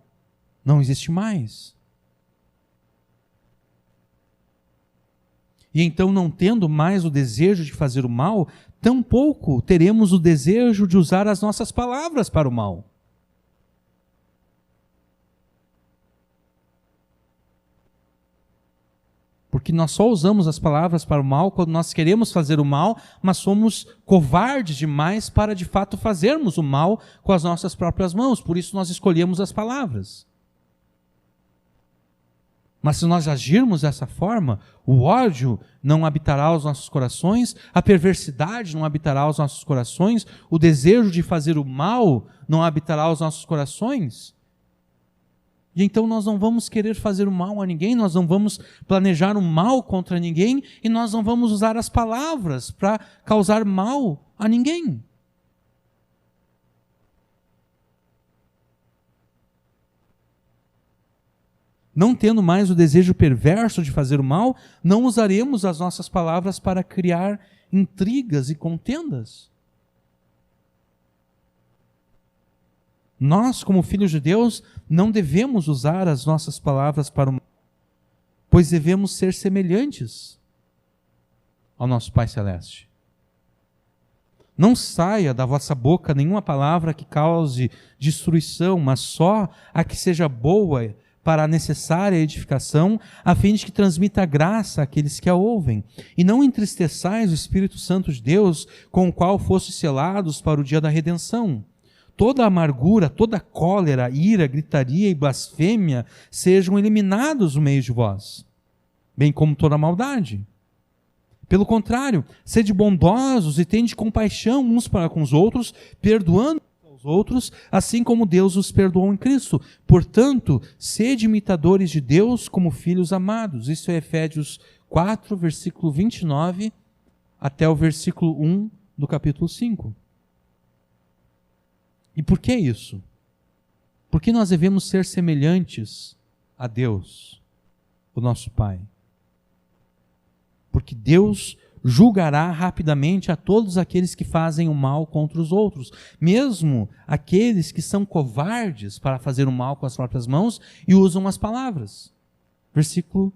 não existe mais. E então, não tendo mais o desejo de fazer o mal, tampouco teremos o desejo de usar as nossas palavras para o mal. Porque nós só usamos as palavras para o mal quando nós queremos fazer o mal, mas somos covardes demais para de fato fazermos o mal com as nossas próprias mãos. Por isso nós escolhemos as palavras. Mas se nós agirmos dessa forma, o ódio não habitará os nossos corações, a perversidade não habitará os nossos corações, o desejo de fazer o mal não habitará os nossos corações. E então nós não vamos querer fazer o mal a ninguém, nós não vamos planejar o mal contra ninguém e nós não vamos usar as palavras para causar mal a ninguém. Não tendo mais o desejo perverso de fazer o mal, não usaremos as nossas palavras para criar intrigas e contendas. Nós, como filhos de Deus, não devemos usar as nossas palavras para o mal, pois devemos ser semelhantes ao nosso Pai Celeste. Não saia da vossa boca nenhuma palavra que cause destruição, mas só a que seja boa para a necessária edificação, a fim de que transmita graça àqueles que a ouvem. E não entristeçais o Espírito Santo de Deus, com o qual fostes selados para o dia da redenção. Toda amargura, toda cólera, ira, gritaria e blasfêmia sejam eliminados no meio de vós, bem como toda maldade. Pelo contrário, sede bondosos e tende compaixão uns para com os outros, perdoando aos outros, assim como Deus os perdoou em Cristo. Portanto, sede imitadores de Deus como filhos amados. Isso é Efésios 4, versículo 29, até o versículo 1 do capítulo 5. E por que isso? Porque nós devemos ser semelhantes a Deus, o nosso Pai. Porque Deus julgará rapidamente a todos aqueles que fazem o mal contra os outros, mesmo aqueles que são covardes para fazer o mal com as próprias mãos e usam as palavras. Versículo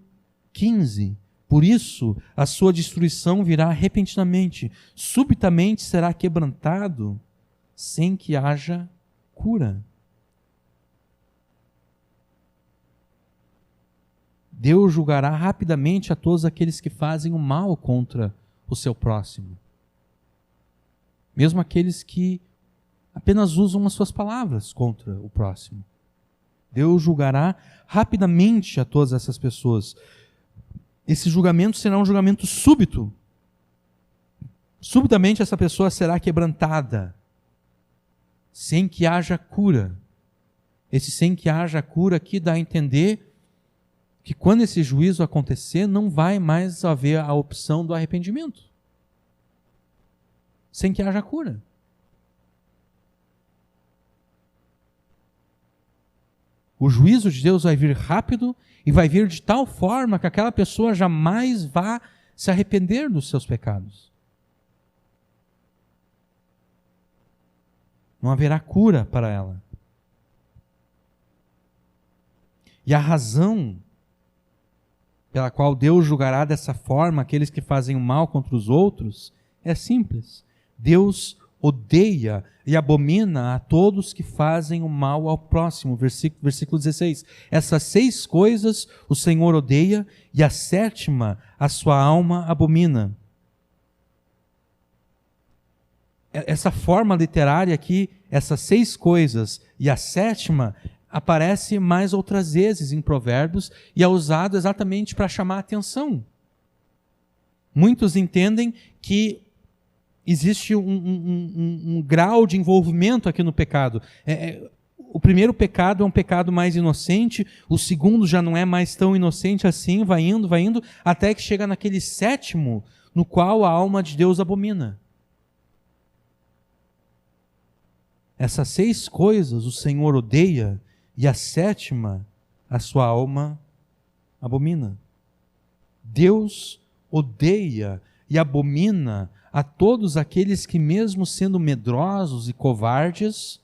15. Por isso, a sua destruição virá repentinamente, subitamente será quebrantado, sem que haja cura. Deus julgará rapidamente a todos aqueles que fazem o mal contra o seu próximo. Mesmo aqueles que apenas usam as suas palavras contra o próximo. Deus julgará rapidamente a todas essas pessoas. Esse julgamento será um julgamento súbito. Subitamente essa pessoa será quebrantada, sem que haja cura. Esse sem que haja cura aqui dá a entender que quando esse juízo acontecer, não vai mais haver a opção do arrependimento. Sem que haja cura. O juízo de Deus vai vir rápido e vai vir de tal forma que aquela pessoa jamais vá se arrepender dos seus pecados. Não haverá cura para ela. E a razão pela qual Deus julgará dessa forma aqueles que fazem o mal contra os outros é simples. Deus odeia e abomina a todos que fazem o mal ao próximo. Versículo 16. Essas 6 coisas o Senhor odeia e a 7ª a sua alma abomina. essa forma literária aqui, essas 6 coisas, e a 7ª aparece mais outras vezes em Provérbios e é usado exatamente para chamar a atenção. Muitos entendem que existe um grau de envolvimento aqui no pecado. O primeiro pecado é um pecado mais inocente, o segundo já não é mais tão inocente assim, vai indo, até que chega naquele 7º, no qual a alma de Deus abomina. Essas 6 coisas o Senhor odeia, e a 7ª, a sua alma abomina. Deus odeia e abomina a todos aqueles que, mesmo sendo medrosos e covardes,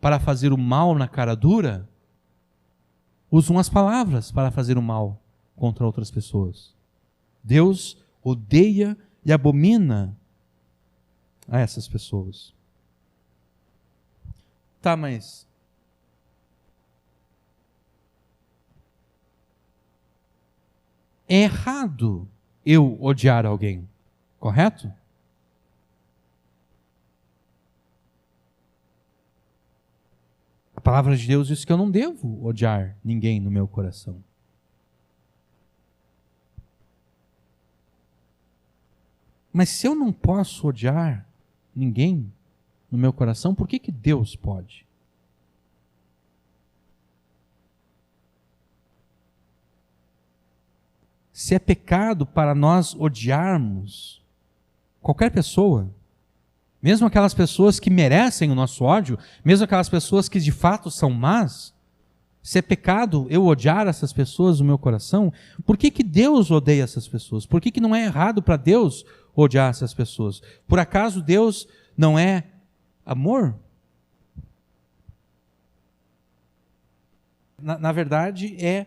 para fazer o mal na cara dura, usam as palavras para fazer o mal contra outras pessoas. Deus odeia e abomina a essas pessoas. Tá, mas é errado eu odiar alguém, correto? A palavra de Deus diz que eu não devo odiar ninguém no meu coração. Mas se eu não posso odiar ninguém no meu coração, por que Deus pode? Se é pecado para nós odiarmos qualquer pessoa, mesmo aquelas pessoas que merecem o nosso ódio, mesmo aquelas pessoas que de fato são más, se é pecado eu odiar essas pessoas no meu coração, por que Deus odeia essas pessoas? Por que não é errado para Deus odiar essas pessoas? Por acaso Deus não é amor? Na verdade, é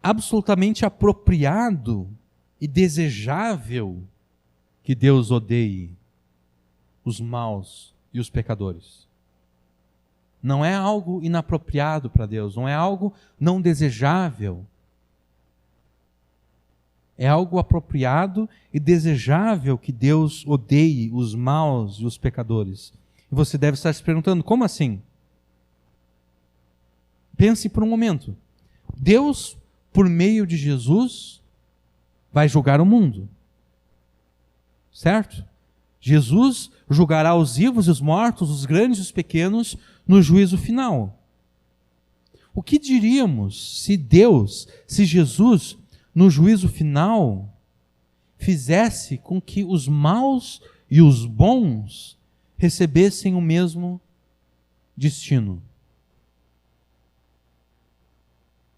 absolutamente apropriado e desejável que Deus odeie os maus e os pecadores. Não é algo inapropriado para Deus, não é algo não desejável. É algo apropriado e desejável que Deus odeie os maus e os pecadores. E você deve estar se perguntando, como assim? Pense por um momento. Deus, por meio de Jesus, vai julgar o mundo. Certo? Jesus julgará os vivos e os mortos, os grandes e os pequenos, no juízo final. O que diríamos se Deus, se Jesus, no juízo final, fizesse com que os maus e os bons recebessem o mesmo destino?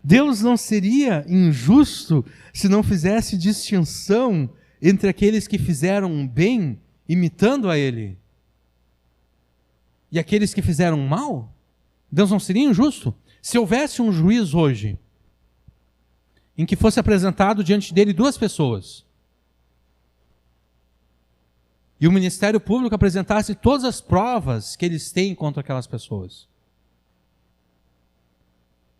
Deus não seria injusto se não fizesse distinção entre aqueles que fizeram bem, imitando a Ele, e aqueles que fizeram mal? Deus não seria injusto? Se houvesse um juiz hoje, em que fosse apresentado diante dele 2 pessoas, e o Ministério Público apresentasse todas as provas que eles têm contra aquelas pessoas,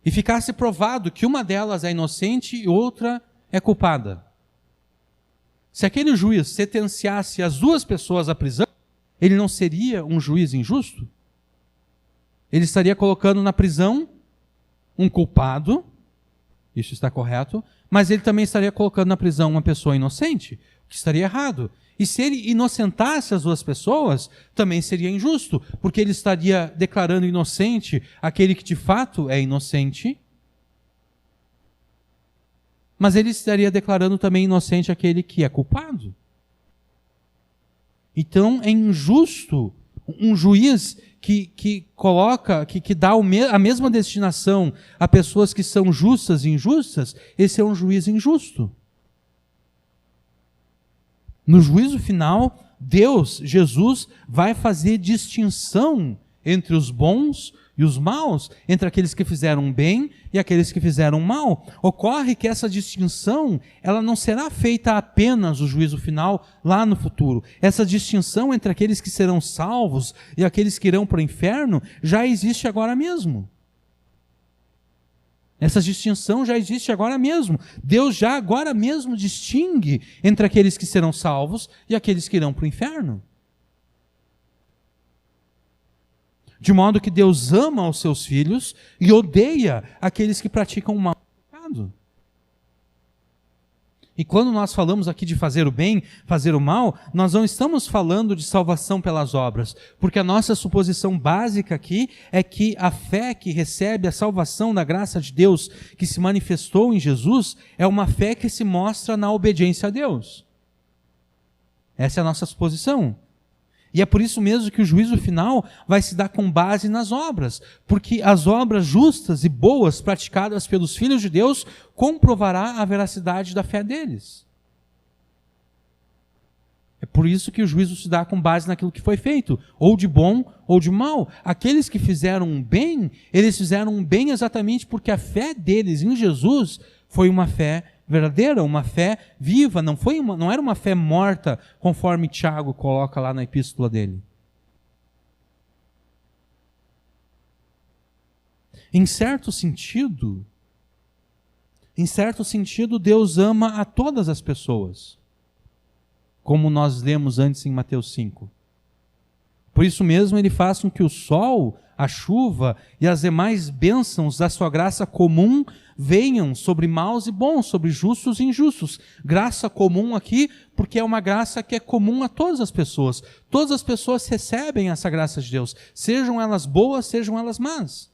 e ficasse provado que uma delas é inocente e outra é culpada, se aquele juiz sentenciasse as 2 pessoas à prisão, ele não seria um juiz injusto? Ele estaria colocando na prisão um culpado, isso está correto, mas ele também estaria colocando na prisão uma pessoa inocente, o que estaria errado. E se ele inocentasse as 2 pessoas, também seria injusto, porque ele estaria declarando inocente aquele que de fato é inocente, mas ele estaria declarando também inocente aquele que é culpado. Então é injusto um juiz que coloca, que dá a mesma destinação a pessoas que são justas e injustas. Esse é um juiz injusto. No juízo final, Deus, Jesus, vai fazer distinção entre os bons e os maus, entre aqueles que fizeram bem e aqueles que fizeram mal. Ocorre que essa distinção, ela não será feita apenas no juízo final, lá no futuro. Essa distinção entre aqueles que serão salvos e aqueles que irão para o inferno, já existe agora mesmo. Essa distinção já existe agora mesmo. Deus já agora mesmo distingue entre aqueles que serão salvos e aqueles que irão para o inferno. De modo que Deus ama os seus filhos e odeia aqueles que praticam o mal e o pecado. E quando nós falamos aqui de fazer o bem, fazer o mal, nós não estamos falando de salvação pelas obras, porque a nossa suposição básica aqui é que a fé que recebe a salvação da graça de Deus, que se manifestou em Jesus, é uma fé que se mostra na obediência a Deus. Essa é a nossa suposição. E é por isso mesmo que o juízo final vai se dar com base nas obras, porque as obras justas e boas praticadas pelos filhos de Deus comprovará a veracidade da fé deles. É por isso que o juízo se dá com base naquilo que foi feito, ou de bom ou de mal. Aqueles que fizeram um bem, eles fizeram um bem exatamente porque a fé deles em Jesus foi uma fé verdadeira, uma fé viva, não era uma fé morta, conforme Tiago coloca lá na epístola dele. Em certo sentido, Deus ama a todas as pessoas, como nós lemos antes em Mateus 5. Por isso mesmo ele faz com que o sol, a chuva e as demais bênçãos da sua graça comum venham sobre maus e bons, sobre justos e injustos. Graça comum aqui, porque é uma graça que é comum a todas as pessoas. Todas as pessoas recebem essa graça de Deus, sejam elas boas, sejam elas más.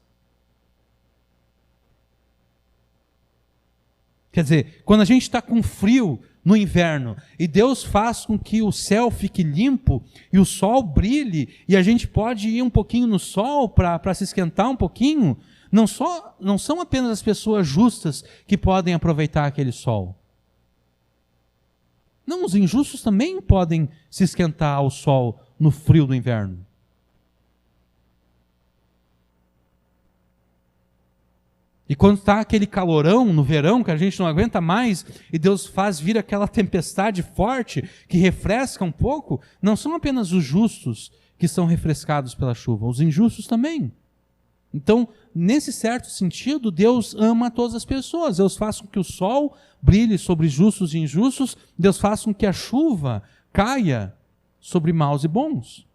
Quer dizer, quando a gente está com frio no inverno e Deus faz com que o céu fique limpo e o sol brilhe e a gente pode ir um pouquinho no sol para se esquentar um pouquinho, não são apenas as pessoas justas que podem aproveitar aquele sol. Não, os injustos também podem se esquentar ao sol no frio do inverno. E quando está aquele calorão no verão, que a gente não aguenta mais, e Deus faz vir aquela tempestade forte, que refresca um pouco, não são apenas os justos que são refrescados pela chuva, os injustos também. Então, nesse certo sentido, Deus ama todas as pessoas. Deus faz com que o sol brilhe sobre justos e injustos, Deus faz com que a chuva caia sobre maus e bons.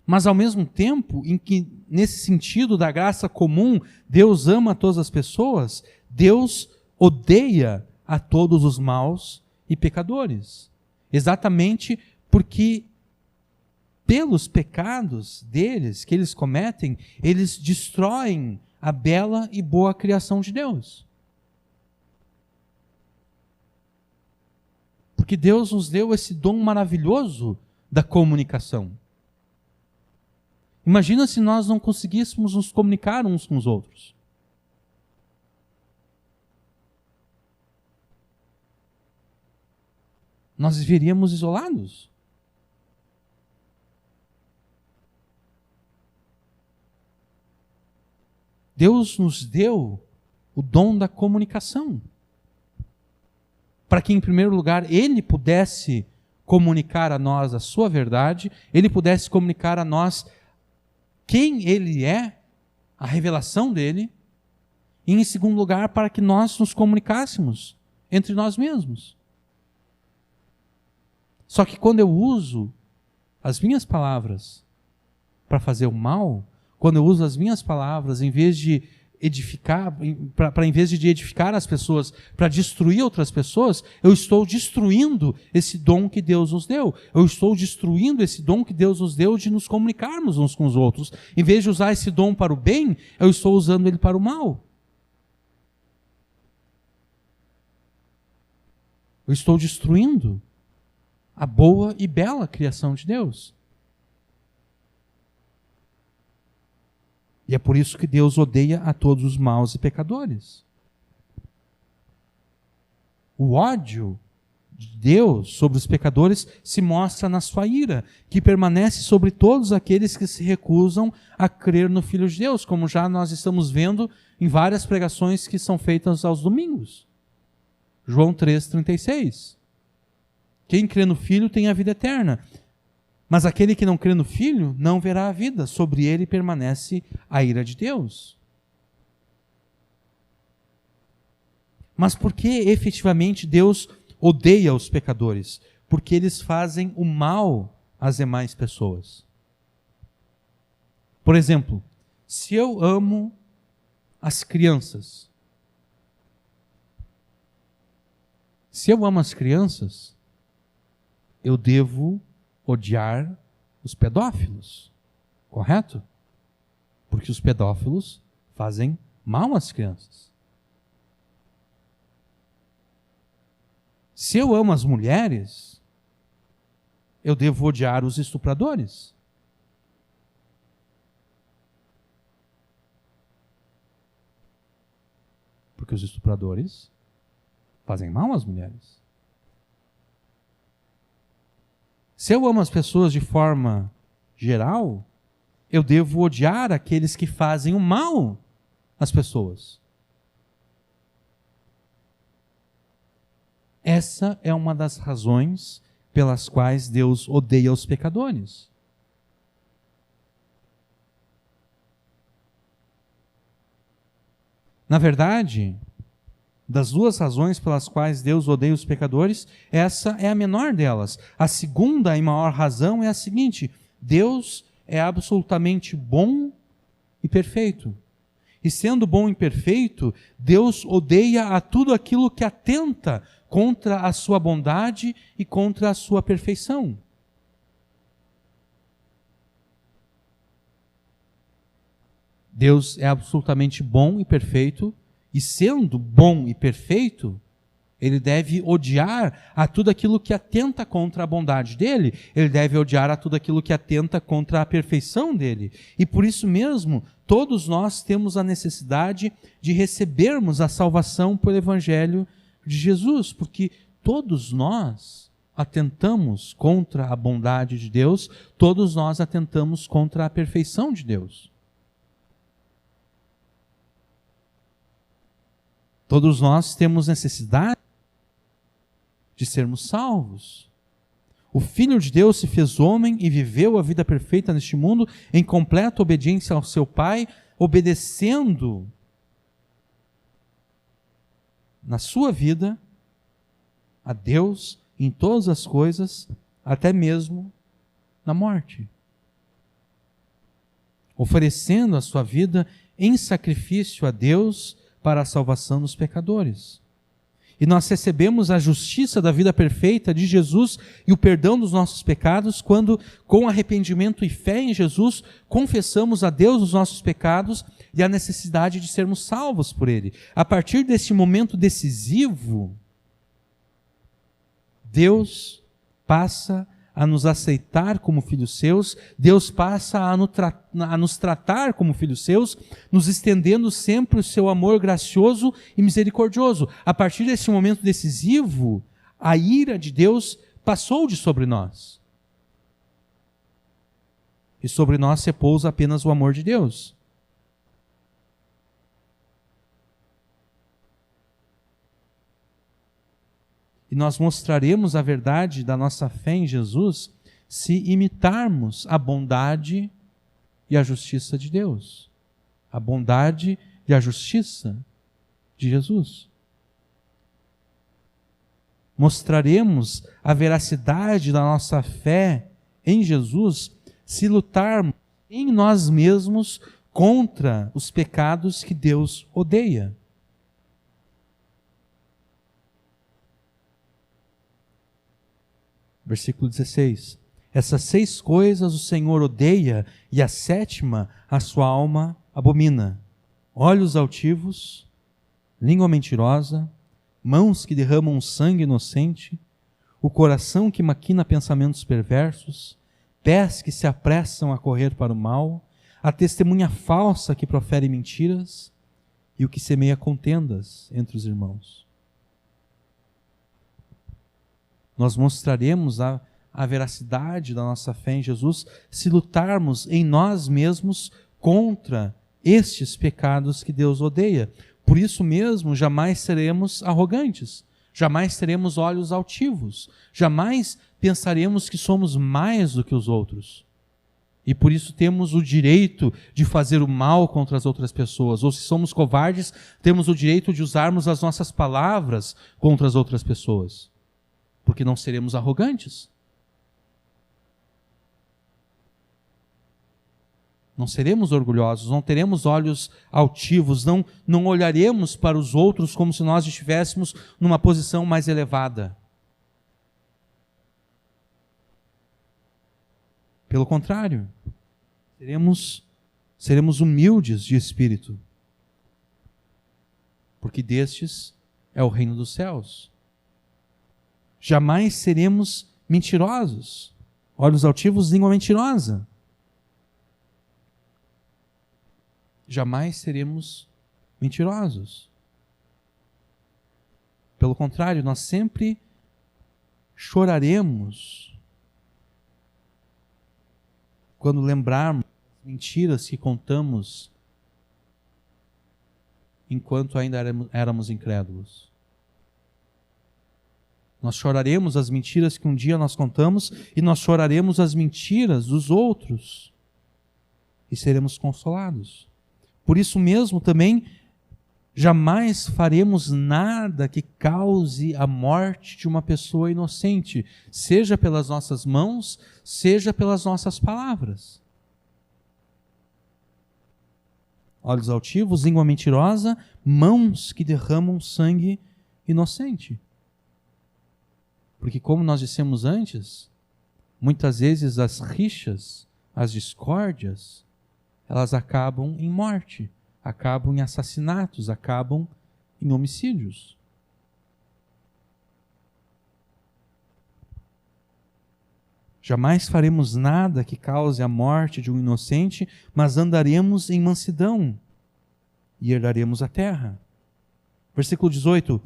Mas ao mesmo tempo em que, nesse sentido da graça comum, Deus ama todas as pessoas, Deus odeia a todos os maus e pecadores. Exatamente porque, pelos pecados deles, que eles cometem, eles destroem a bela e boa criação de Deus. Porque Deus nos deu esse dom maravilhoso da comunicação. Imagina se nós não conseguíssemos nos comunicar uns com os outros. Nós viveríamos isolados. Deus nos deu o dom da comunicação, para que, em primeiro lugar, Ele pudesse comunicar a nós a sua verdade, Ele pudesse comunicar a nós quem Ele é, a revelação dEle, e em segundo lugar, para que nós nos comunicássemos entre nós mesmos. Só que quando eu uso as minhas palavras para fazer o mal, quando eu uso as minhas palavras em vez de edificar, em vez de edificar as pessoas, para destruir outras pessoas, eu estou destruindo esse dom que Deus nos deu. Eu estou destruindo esse dom que Deus nos deu de nos comunicarmos uns com os outros. Em vez de usar esse dom para o bem, eu estou usando ele para o mal. Eu estou destruindo a boa e bela criação de Deus. E é por isso que Deus odeia a todos os maus e pecadores. O ódio de Deus sobre os pecadores se mostra na sua ira, que permanece sobre todos aqueles que se recusam a crer no Filho de Deus, como já nós estamos vendo em várias pregações que são feitas aos domingos. João 3,36. Quem crê no Filho tem a vida eterna. Mas aquele que não crê no Filho não verá a vida, sobre ele permanece a ira de Deus. Mas por que efetivamente Deus odeia os pecadores? Porque eles fazem o mal às demais pessoas. Por exemplo, se eu amo as crianças, eu devo odiar os pedófilos, correto? Porque os pedófilos fazem mal às crianças. Se eu amo as mulheres, eu devo odiar os estupradores. Porque os estupradores fazem mal às mulheres. Se eu amo as pessoas de forma geral, eu devo odiar aqueles que fazem o mal às pessoas. Essa é uma das razões pelas quais Deus odeia os pecadores. Na verdade, das duas razões pelas quais Deus odeia os pecadores, essa é a menor delas. A segunda e maior razão é a seguinte: Deus é absolutamente bom e perfeito. E sendo bom e perfeito, Deus odeia a tudo aquilo que atenta contra a sua bondade e contra a sua perfeição. Deus é absolutamente bom e perfeito, e sendo bom e perfeito, ele deve odiar a tudo aquilo que atenta contra a bondade dele, ele deve odiar a tudo aquilo que atenta contra a perfeição dele. E por isso mesmo, todos nós temos a necessidade de recebermos a salvação pelo Evangelho de Jesus, porque todos nós atentamos contra a bondade de Deus, todos nós atentamos contra a perfeição de Deus. Todos nós temos necessidade de sermos salvos. O Filho de Deus se fez homem e viveu a vida perfeita neste mundo em completa obediência ao seu Pai, obedecendo na sua vida a Deus em todas as coisas, até mesmo na morte. Oferecendo a sua vida em sacrifício a Deus para a salvação dos pecadores. E nós recebemos a justiça da vida perfeita de Jesus e o perdão dos nossos pecados quando, com arrependimento e fé em Jesus, confessamos a Deus os nossos pecados e a necessidade de sermos salvos por Ele. A partir deste momento decisivo, Deus passa a nos aceitar como filhos seus, Deus passa a nos tratar como filhos seus, nos estendendo sempre o seu amor gracioso e misericordioso. A partir desse momento decisivo, a ira de Deus passou de sobre nós. E sobre nós repousa apenas o amor de Deus. E nós mostraremos a verdade da nossa fé em Jesus se imitarmos a bondade e a justiça de Deus. A bondade e a justiça de Jesus. Mostraremos a veracidade da nossa fé em Jesus se lutarmos em nós mesmos contra os pecados que Deus odeia. Versículo 16. Essas 6 coisas o Senhor odeia, e a 7ª a sua alma abomina: olhos altivos, língua mentirosa, mãos que derramam sangue inocente, o coração que maquina pensamentos perversos, pés que se apressam a correr para o mal, a testemunha falsa que profere mentiras, e o que semeia contendas entre os irmãos. Nós mostraremos a veracidade da nossa fé em Jesus se lutarmos em nós mesmos contra estes pecados que Deus odeia. Por isso mesmo, jamais seremos arrogantes, jamais teremos olhos altivos, jamais pensaremos que somos mais do que os outros. E por isso temos o direito de fazer o mal contra as outras pessoas. Ou se somos covardes, temos o direito de usarmos as nossas palavras contra as outras pessoas. Porque não seremos arrogantes. Não seremos orgulhosos, não teremos olhos altivos, não olharemos para os outros como se nós estivéssemos numa posição mais elevada. Pelo contrário, seremos humildes de espírito, porque destes é o reino dos céus. Jamais seremos mentirosos. Olhos altivos, língua mentirosa. Jamais seremos mentirosos. Pelo contrário, nós sempre choraremos quando lembrarmos das mentiras que contamos enquanto ainda éramos incrédulos. Nós choraremos as mentiras que um dia nós contamos e nós choraremos as mentiras dos outros e seremos consolados. Por isso mesmo também, jamais faremos nada que cause a morte de uma pessoa inocente, seja pelas nossas mãos, seja pelas nossas palavras. Olhos altivos, língua mentirosa, mãos que derramam sangue inocente. Porque, como nós dissemos antes, muitas vezes as rixas, as discórdias, elas acabam em morte, acabam em assassinatos, acabam em homicídios. Jamais faremos nada que cause a morte de um inocente, mas andaremos em mansidão e herdaremos a terra. Versículo 18.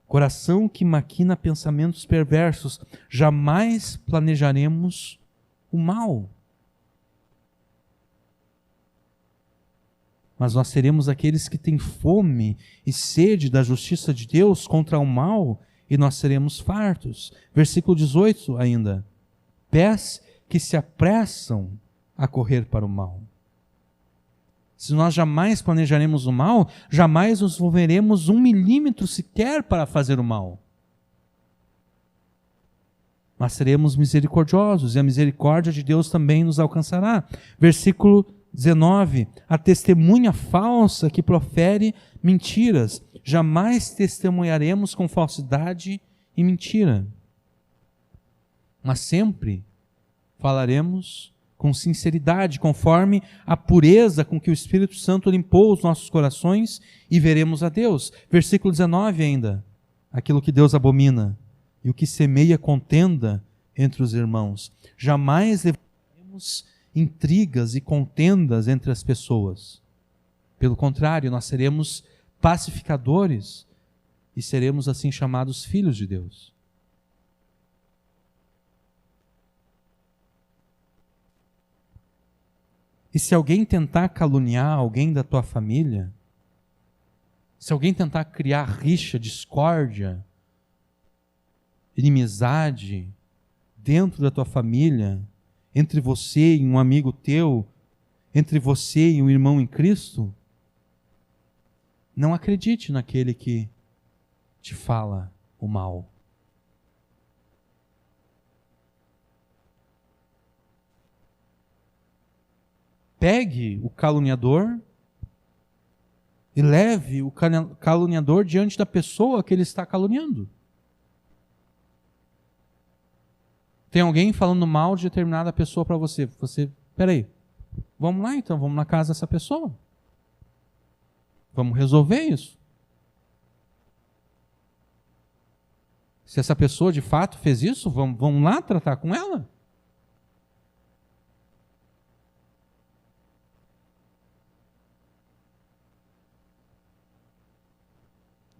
Coração que maquina pensamentos perversos, jamais planejaremos o mal. Mas nós seremos aqueles que têm fome e sede da justiça de Deus contra o mal, e nós seremos fartos. Versículo 18 ainda. Pés que se apressam a correr para o mal. Se nós jamais planejaremos o mal, jamais nos moveremos 1 milímetro sequer para fazer o mal. Mas seremos misericordiosos, e a misericórdia de Deus também nos alcançará. Versículo 19. A testemunha falsa que profere mentiras. Jamais testemunharemos com falsidade e mentira. Mas sempre falaremos com sinceridade, conforme a pureza com que o Espírito Santo limpou os nossos corações, e veremos a Deus. Versículo 19 ainda. Aquilo que Deus abomina, e o que semeia contenda entre os irmãos. Jamais levaremos intrigas e contendas entre as pessoas. Pelo contrário, nós seremos pacificadores e seremos assim chamados filhos de Deus. E se alguém tentar caluniar alguém da tua família, se alguém tentar criar rixa, discórdia, inimizade dentro da tua família, entre você e um amigo teu, entre você e um irmão em Cristo, não acredite naquele que te fala o mal. Pegue o caluniador e leve o caluniador diante da pessoa que ele está caluniando. Tem alguém falando mal de determinada pessoa para você. Peraí, vamos lá então, vamos na casa dessa pessoa. Vamos resolver isso. Se essa pessoa de fato fez isso, vamos lá tratar com ela.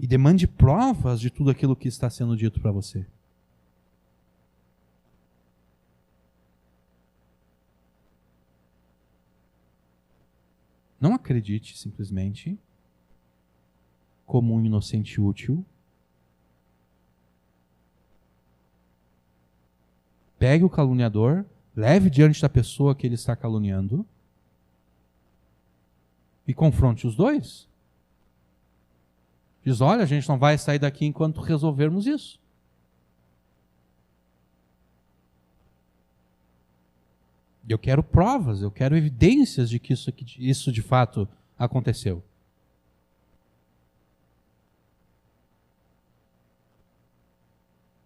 E demande provas de tudo aquilo que está sendo dito para você. Não acredite simplesmente como um inocente útil. Pegue o caluniador, leve diante da pessoa que ele está caluniando e confronte os dois. Diz, olha, a gente não vai sair daqui enquanto resolvermos isso. Eu quero provas, eu quero evidências de que isso de fato aconteceu.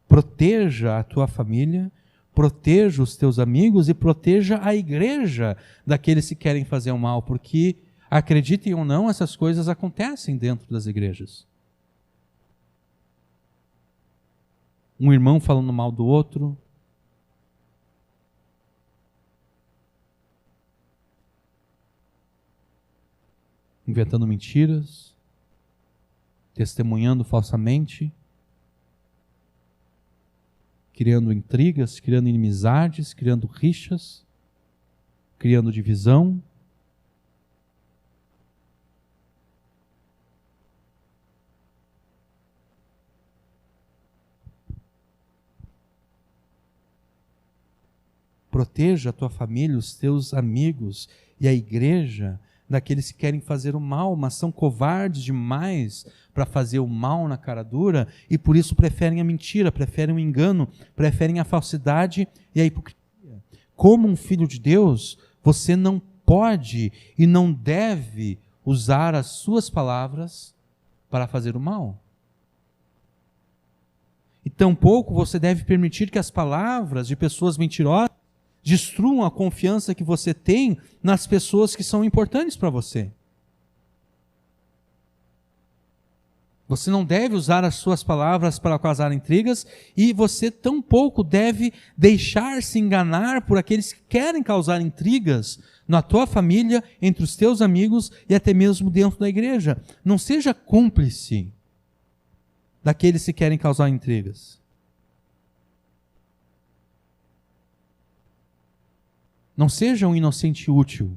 Proteja a tua família, proteja os teus amigos e proteja a igreja daqueles que querem fazer o mal, porque, acreditem ou não, essas coisas acontecem dentro das igrejas. Um irmão falando mal do outro, inventando mentiras, testemunhando falsamente, criando intrigas, criando inimizades, criando rixas, criando divisão. Proteja a tua família, os teus amigos e a igreja daqueles que querem fazer o mal, mas são covardes demais para fazer o mal na cara dura e por isso preferem a mentira, preferem o engano, preferem a falsidade e a hipocrisia. Como um filho de Deus, você não pode e não deve usar as suas palavras para fazer o mal. E tampouco você deve permitir que as palavras de pessoas mentirosas destruam a confiança que você tem nas pessoas que são importantes para você. Você não deve usar as suas palavras para causar intrigas e você tampouco deve deixar-se enganar por aqueles que querem causar intrigas na tua família, entre os teus amigos e até mesmo dentro da igreja. Não seja cúmplice daqueles que querem causar intrigas. Não seja um inocente útil.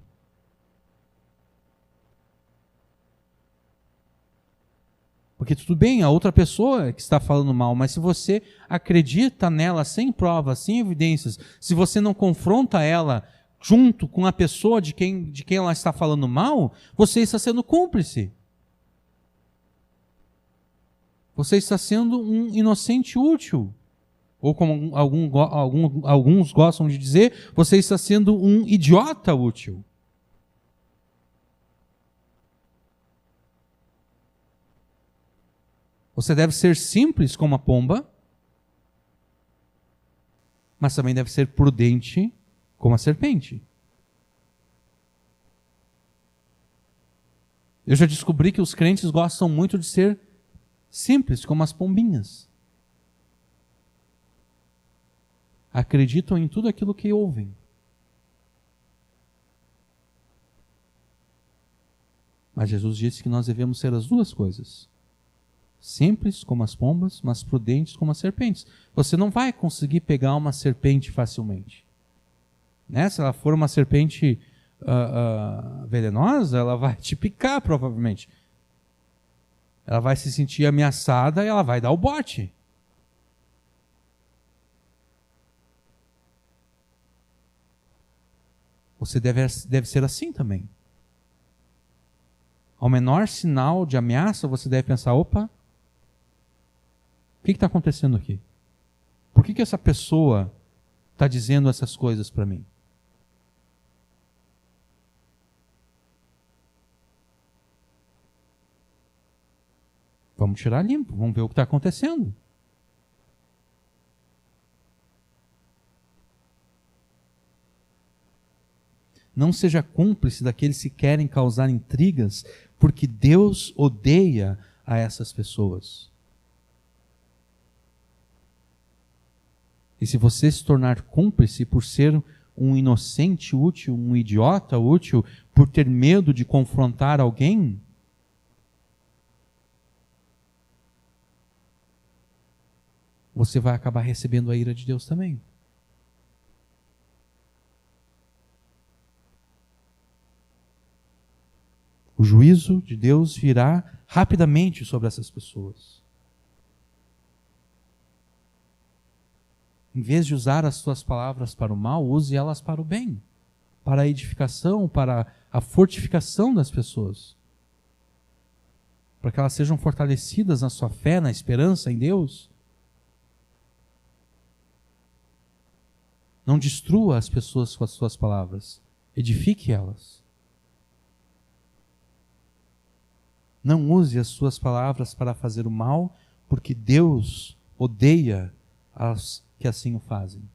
Porque tudo bem, a outra pessoa que está falando mal, mas se você acredita nela sem provas, sem evidências, se você não confronta ela junto com a pessoa de quem ela está falando mal, você está sendo cúmplice. Você está sendo um inocente útil. Ou como alguns gostam de dizer, você está sendo um idiota útil. Você deve ser simples como a pomba, mas também deve ser prudente como a serpente. Eu já descobri que os crentes gostam muito de ser simples como as pombinhas. Acreditam em tudo aquilo que ouvem. Mas Jesus disse que nós devemos ser as duas coisas. Simples como as pombas, mas prudentes como as serpentes. Você não vai conseguir pegar uma serpente facilmente. Né? Se ela for uma serpente venenosa, ela vai te picar provavelmente. Ela vai se sentir ameaçada e ela vai dar o bote. Você deve ser assim também. Ao menor sinal de ameaça, você deve pensar, opa, o que está acontecendo aqui? Por que essa pessoa está dizendo essas coisas para mim? Vamos tirar limpo, vamos ver o que está acontecendo. Não seja cúmplice daqueles que querem causar intrigas, porque Deus odeia a essas pessoas. E se você se tornar cúmplice por ser um inocente útil, um idiota útil, por ter medo de confrontar alguém, você vai acabar recebendo a ira de Deus também. O juízo de Deus virá rapidamente sobre essas pessoas. Em vez de usar as suas palavras para o mal, use elas para o bem, para a edificação, para a fortificação das pessoas. Para que elas sejam fortalecidas na sua fé, na esperança em Deus. Não destrua as pessoas com as suas palavras. Edifique elas. Não use as suas palavras para fazer o mal, porque Deus odeia os que assim o fazem.